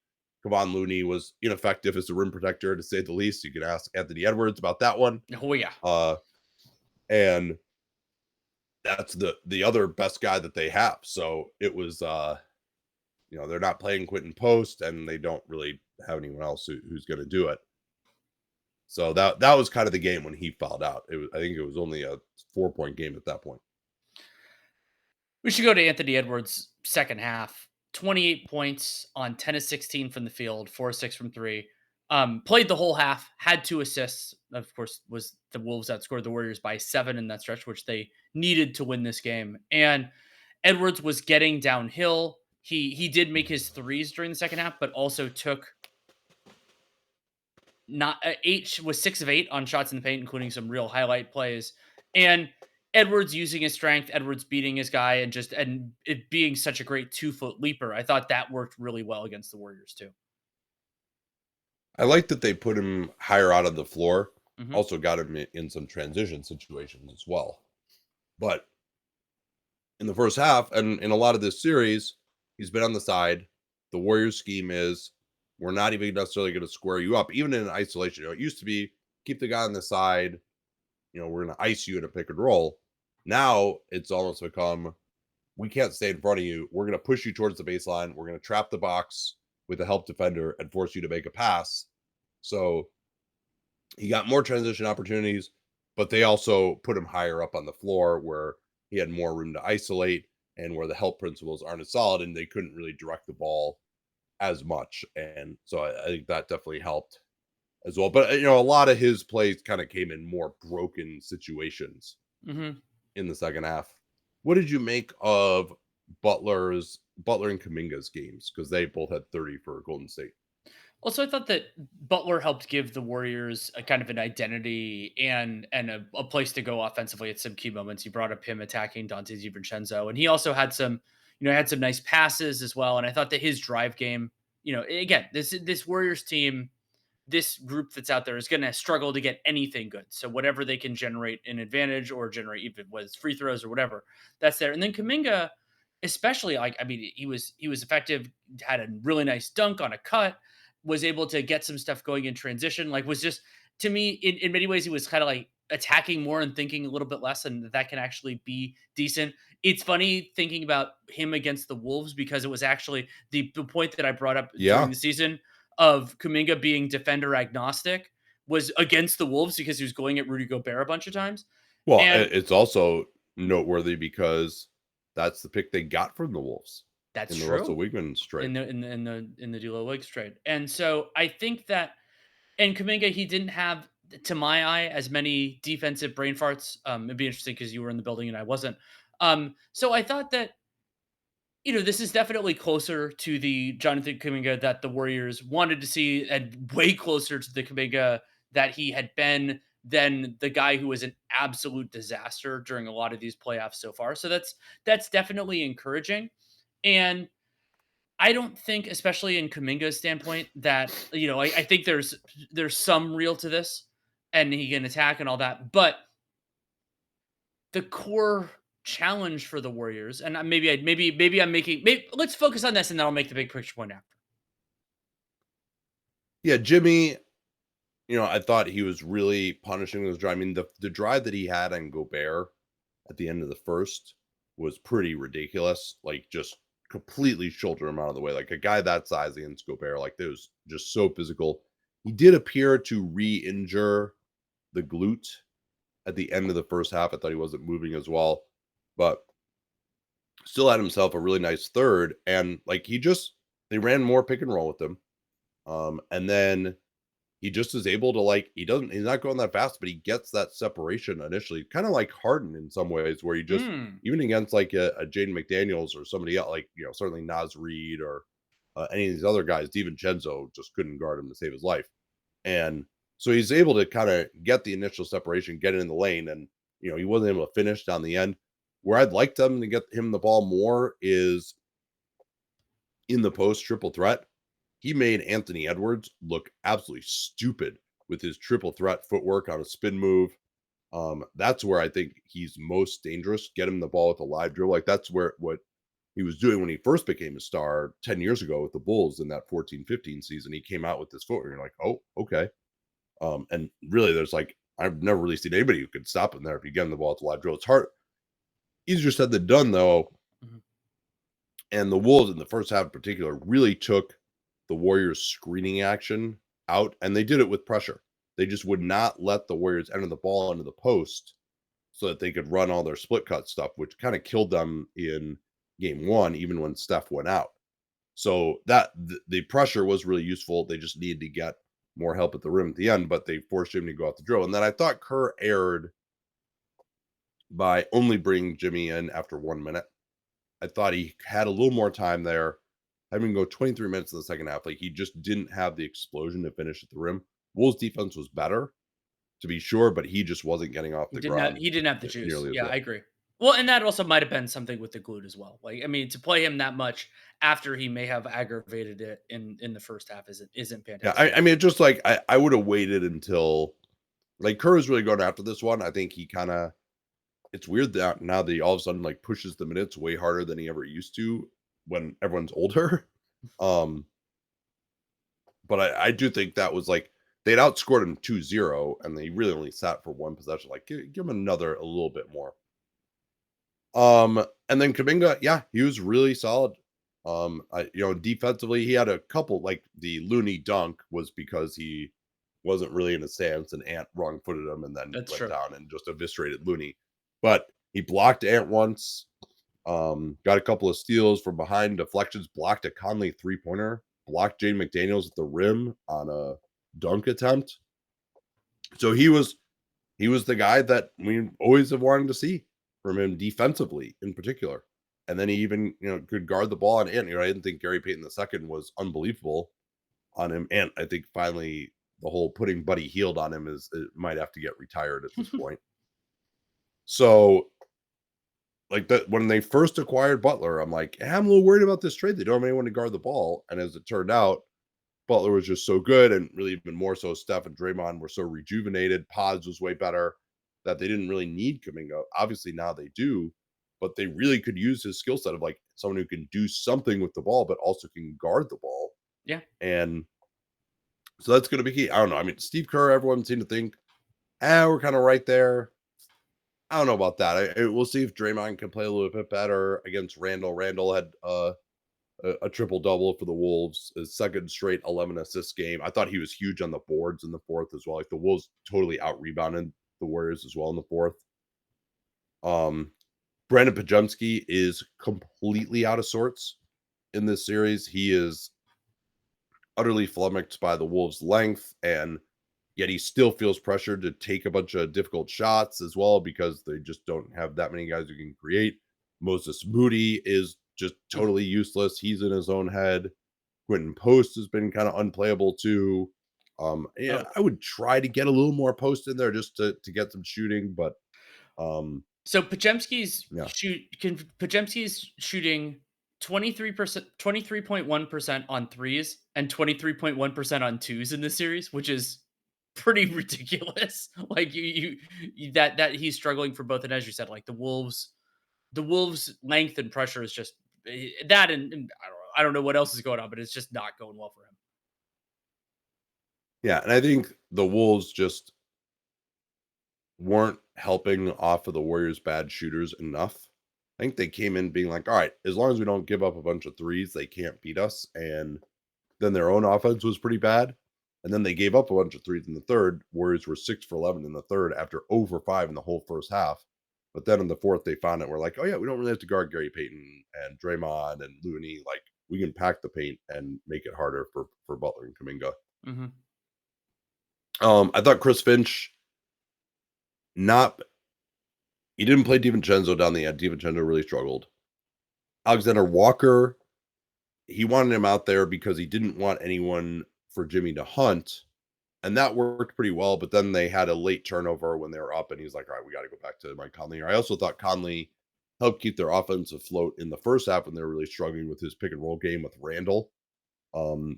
Kevon Looney was ineffective as a rim protector, to say the least. You can ask Anthony Edwards about that one. Oh, yeah. And that's the other best guy that they have. So it was, they're not playing Quentin Post, and they don't really have anyone else who's going to do it. So that was kind of the game when he fouled out. I think it was only a 4-point game at that point. We should go to Anthony Edwards' second half. 28 points on 10 of 16 from the field, 4 of 6 from 3. Played the whole half, had 2 assists. Of course, was the Wolves outscored the Warriors by 7 in that stretch, which they needed to win this game. And Edwards was getting downhill. He did make his threes during the second half, but also took was 6 of 8 on shots in the paint, including some real highlight plays. And Edwards using his strength, Edwards beating his guy, and it being such a great 2-foot leaper. I thought that worked really well against the Warriors too. I like that they put him higher out on the floor. Also got him in some transition situations as well. But in the first half, and in a lot of this series, he's been on the side. The Warriors scheme is, we're not even necessarily going to square you up, even in isolation. It used to be, keep the guy on the side. We're going to ice you in a pick and roll. Now it's almost become, we can't stay in front of you. We're going to push you towards the baseline. We're going to trap the box with a help defender and force you to make a pass. So he got more transition opportunities, but they also put him higher up on the floor where he had more room to isolate and where the help principles aren't as solid, and they couldn't really direct the ball as much. And so I think that definitely helped as well. But, a lot of his plays kind of came in more broken situations in the second half. What did you make of Butler and Kuminga's games? Because they both had 30 for Golden State. Also, I thought that Butler helped give the Warriors a kind of an identity and a place to go offensively at some key moments. You brought up him attacking Dante DiVincenzo, and he also had some nice passes as well. And I thought that his drive game, again, this Warriors team, this group that's out there is going to struggle to get anything good. So whatever they can generate an advantage or generate, even whether it's free throws or whatever, that's there. And then Kuminga, especially, he was effective, had a really nice dunk on a cut, was able to get some stuff going in transition. Was just, to me, in many ways, he was kind of like attacking more and thinking a little bit less, and that can actually be decent. It's funny thinking about him against the Wolves, because it was actually the point that I brought up during the season of Kuminga being defender agnostic was against the Wolves because he was going at Rudy Gobert a bunch of times. Well, it's also noteworthy because that's the pick they got from the Wolves. That's in the true. Russell Wiggins trade. In the D'Lo Wiggs trade. And so I think that, and Kuminga, he didn't have, to my eye, as many defensive brain farts. It'd be interesting because you were in the building and I wasn't. So I thought that, this is definitely closer to the Jonathan Kuminga that the Warriors wanted to see, and way closer to the Kuminga that he had been than the guy who was an absolute disaster during a lot of these playoffs so far. So that's definitely encouraging. And I don't think, especially in Kuminga's standpoint, that I think there's some real to this, and he can attack and all that. But the core challenge for the Warriors, and maybe I'm making let's focus on this, and then I'll make the big picture point after. Yeah, Jimmy, I thought he was really punishing those drive. I mean, the drive that he had on Gobert at the end of the first was pretty ridiculous. Like, just completely shoulder him out of the way. Like a guy that size against Gobert, like, it was just so physical. He did appear to re-injure the glute at the end of the first half. I thought he wasn't moving as well, but still had himself a really nice third. And like they ran more pick and roll with him. And then he just is able to he's not going that fast, but he gets that separation initially, kind of like Harden in some ways, where you just Mm. even against like a Jaden McDaniels or somebody else, like certainly Naz Reid or any of these other guys, DiVincenzo just couldn't guard him to save his life. And so he's able to kind of get the initial separation, get it in the lane, and he wasn't able to finish down the end. Where I'd like them to get him the ball more is in the post triple threat. He made Anthony Edwards look absolutely stupid with his triple threat footwork on a spin move. That's where I think he's most dangerous. Get him the ball with a live dribble. Like that's what he was doing when he first became a star 10 years ago with the Bulls in that 14-15 season. He came out with this footwork. You're like, oh, okay. And really, there's I've never really seen anybody who could stop him there if you get him the ball with a live dribble. It's hard, easier said than done, though. Mhm. And the Wolves in the first half in particular really took the Warriors screening action out, and they did it with pressure. They just would not let the Warriors enter the ball into the post so that they could run all their split cut stuff, which kind of killed them in game one, even when Steph went out. So the pressure was really useful. They just needed to get more help at the rim at the end, but they forced him to go out the drill. And then I thought Kerr erred by only bringing Jimmy in after 1 minute. I thought he had a little more time there. Having go 23 minutes in the second half, like he just didn't have the explosion to finish at the rim. Wolves defense was better, to be sure, but he just wasn't getting off the ground He didn't have the juice. nearly as Yeah, I well. agree. Well, and that also might have been something with the glute as well. Like, I mean, to play him that much after he may have aggravated it in the first half isn't Yeah, fantastic. I mean, it's just like I would have waited until like Kerr is really going after this one. I think he kind of it's weird that now that he all of a sudden like pushes the minutes way harder than he ever used to when everyone's older. Um, but I do think that was like they'd outscored him 2-0 and they really only sat for one possession. Like give him another a little bit more. And then Kuminga, yeah, he was really solid. Defensively, he had a couple like the Looney dunk was because he wasn't really in a stance and Ant wrong footed him and then That's went true. down and just eviscerated Looney. But he blocked Ant once, got a couple of steals from behind deflections, blocked a Conley 3-pointer, blocked Jaden McDaniels at the rim on a dunk attempt. So he was the guy that we always have wanted to see from him defensively in particular. And then he even, could guard the ball on Ant. I didn't think Gary Payton II was unbelievable on him. And I think finally the whole putting Buddy Hield on him it might have to get retired at this point. So like that when they first acquired Butler, I'm like, I'm a little worried about this trade. They don't have anyone to guard the ball. And as it turned out, Butler was just so good, and really even more so, Steph and Draymond were so rejuvenated. Pods was way better that they didn't really need Kuminga. Obviously, now they do, but they really could use his skill set of like someone who can do something with the ball, but also can guard the ball. Yeah. And so that's going to be key. I don't know. I mean, Steve Kerr, everyone seemed to think, we're kind of right there. I don't know about that. We'll see if Draymond can play a little bit better against Randall. Randall had a triple double for the Wolves, his second straight 11 assist game. I thought he was huge on the boards in the fourth as well. Like the Wolves totally out rebounded the Warriors as well in the fourth. Brandon Pajemski is completely out of sorts in this series. He is utterly flummoxed by the Wolves' length, and yet he still feels pressured to take a bunch of difficult shots as well because they just don't have that many guys who can create. Moses Moody is just totally useless. He's in his own head. Quentin Post has been kind of unplayable too. I would try to get a little more post in there just to get some shooting, but So Pajemski's yeah. Pajemski's shooting 23.1% on threes and 23.1% on twos in this series, which is pretty ridiculous. Like that he's struggling for both. And as you said, like the Wolves' length and pressure is just that, and I don't know what else is going on, but it's just not going well for him. Yeah, and I think the Wolves just weren't helping off of the Warriors' bad shooters enough. I think they came in being like, all right, as long as we don't give up a bunch of threes, they can't beat us. And then their own offense was pretty bad. And then they gave up a bunch of threes in the third. Warriors were 6 for 11 in the third after over 5 in the whole first half. But then in the fourth, they found it. We're like, oh, yeah, we don't really have to guard Gary Payton and Draymond and Looney. Like, we can pack the paint and make it harder for Butler and Kuminga. Mm-hmm. I thought Chris Finch, he didn't play DiVincenzo down the end. DiVincenzo really struggled. Alexander Walker, he wanted him out there because he didn't want anyone for Jimmy to hunt. And that worked pretty well. But then they had a late turnover when they were up. And he's like, all right, we got to go back to Mike Conley. I also thought Conley helped keep their offense afloat in the first half when they were really struggling with his pick and roll game with Randall.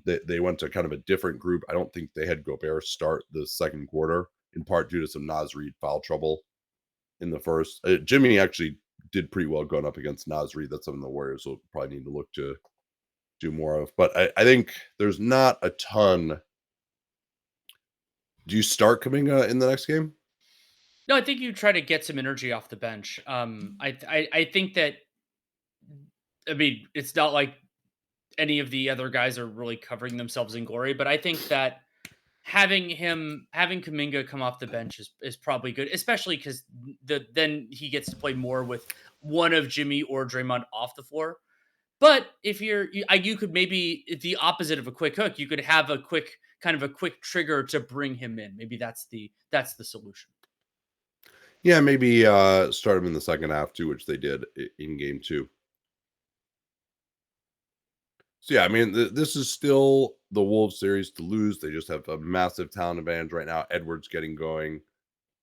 They went to kind of a different group. I don't think they had Gobert start the second quarter, in part due to some Naz Reid foul trouble in the first. Jimmy actually did pretty well going up against Naz Reid. That's something the Warriors will probably need to look to do more of. But I think there's not a ton. Do you start Kuminga in the next game? No, I think you try to get some energy off the bench. I think that, I mean, it's not like any of the other guys are really covering themselves in glory, but I think that having Kuminga come off the bench is probably good, especially because then he gets to play more with one of Jimmy or Draymond off the floor. But if you could maybe the opposite of a quick hook, you could have a quick trigger to bring him in. Maybe that's the solution. Yeah, maybe start him in the second half too, which they did in game 2. So yeah, I mean, this is still the Wolves series to lose. They just have a massive talent advantage right now. Edwards getting going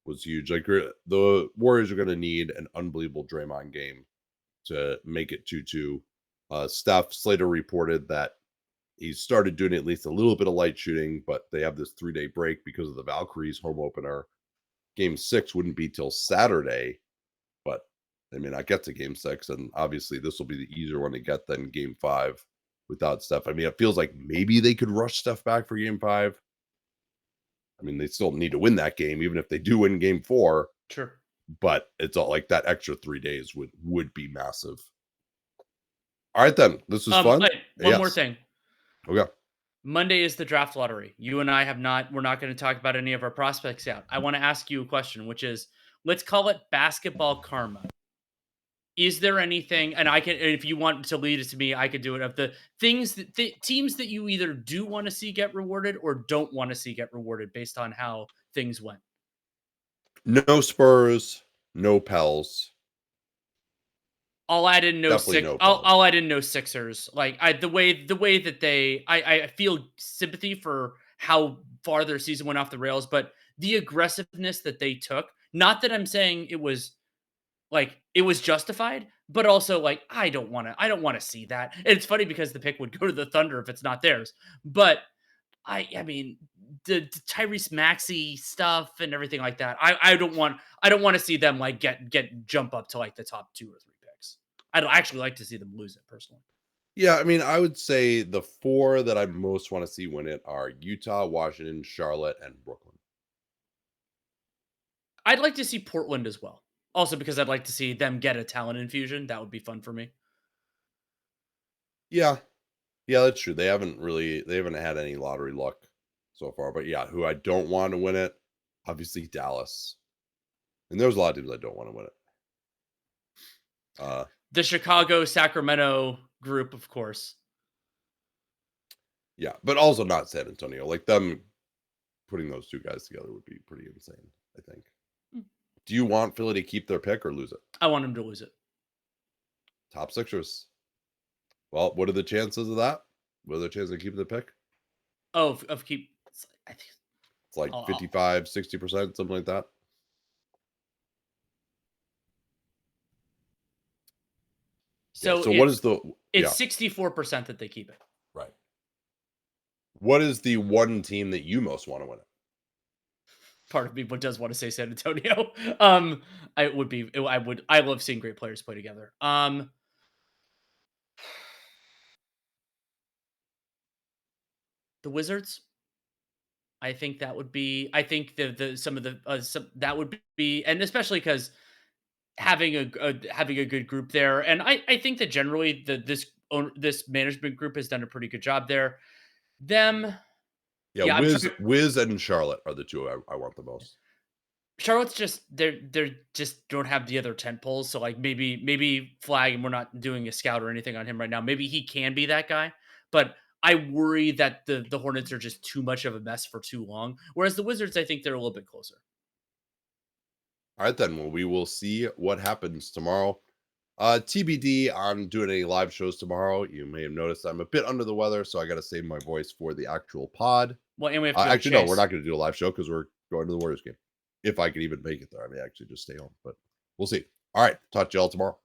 was huge. Like the Warriors are going to need an unbelievable Draymond game to make it 2-2. Steph Slater reported that he started doing at least a little bit of light shooting, but they have this 3-day break because of the Valkyries home opener. Game 6 wouldn't be till Saturday, but I mean, I get to game 6, and obviously this will be the easier one to get than game 5 without Steph. I mean, it feels like maybe they could rush Steph back for game 5. I mean, they still need to win that game, even if they do win game 4. Sure. But it's all like that extra 3 days would be massive. All right, then. This was fun. One more thing. Okay. Monday is the draft lottery. You and I we're not going to talk about any of our prospects yet. I want to ask you a question, which is, let's call it basketball karma. Is there anything, and if you want to lead it to me, I could do it, of the things teams that you either do want to see get rewarded or don't want to see get rewarded based on how things went? No Spurs, no Pels. I'll add in I'll add in no Sixers. Like the way that I feel sympathy for how far their season went off the rails, but the aggressiveness that they took. Not that I'm saying it was justified, but also like I don't want to see that. And it's funny because the pick would go to the Thunder if it's not theirs. But I mean the Tyrese Maxey stuff and everything like that. I don't want to see them like jump up to like the top 2 or 3 picks. I'd actually like to see them lose it personally. Yeah, I mean, I would say the 4 that I most want to see win it are Utah, Washington, Charlotte, and Brooklyn. I'd like to see Portland as well. Also because I'd like to see them get a talent infusion. That would be fun for me. Yeah. Yeah, that's true. They haven't had any lottery luck so far. But yeah, who I don't want to win it, obviously Dallas. And there's a lot of teams I don't want to win it. The Chicago, Sacramento group, of course. Yeah, but also not San Antonio. Like them putting those 2 guys together would be pretty insane, I think. Do you want Philly to keep their pick or lose it? I want them to lose it. Top Sixers. Well, what are the chances of that? What are the chances of keeping the pick? Oh, I think it's like 55, 60%, something like that. So So what is the it's 64% that they keep it. right? What is the one team that you most want to win it? Part of me but does want to say San Antonio. I love seeing great players play together. The Wizards. I think that would be. I think the some of the that would be, and especially because having a good group there, and I think that generally this management group has done a pretty good job there. Them, Yeah, yeah, I'm trying. Wiz and Charlotte are the two I want the most. Charlotte's just they're just don't have the other tent poles. So like maybe Flag, and we're not doing a scout or anything on him right now. Maybe he can be that guy, but I worry that the Hornets are just too much of a mess for too long. Whereas the Wizards, I think they're a little bit closer. All right, then. Well, we will see what happens tomorrow. TBD on doing any live shows tomorrow. You may have noticed I'm a bit under the weather, so I got to save my voice for the actual pod. Well, and we have to go to Actually, no, we're Chase. not going to do a live show because we're going to the Warriors game. If I can even make it there, I may actually just stay home, but we'll see. All right, talk to y'all tomorrow.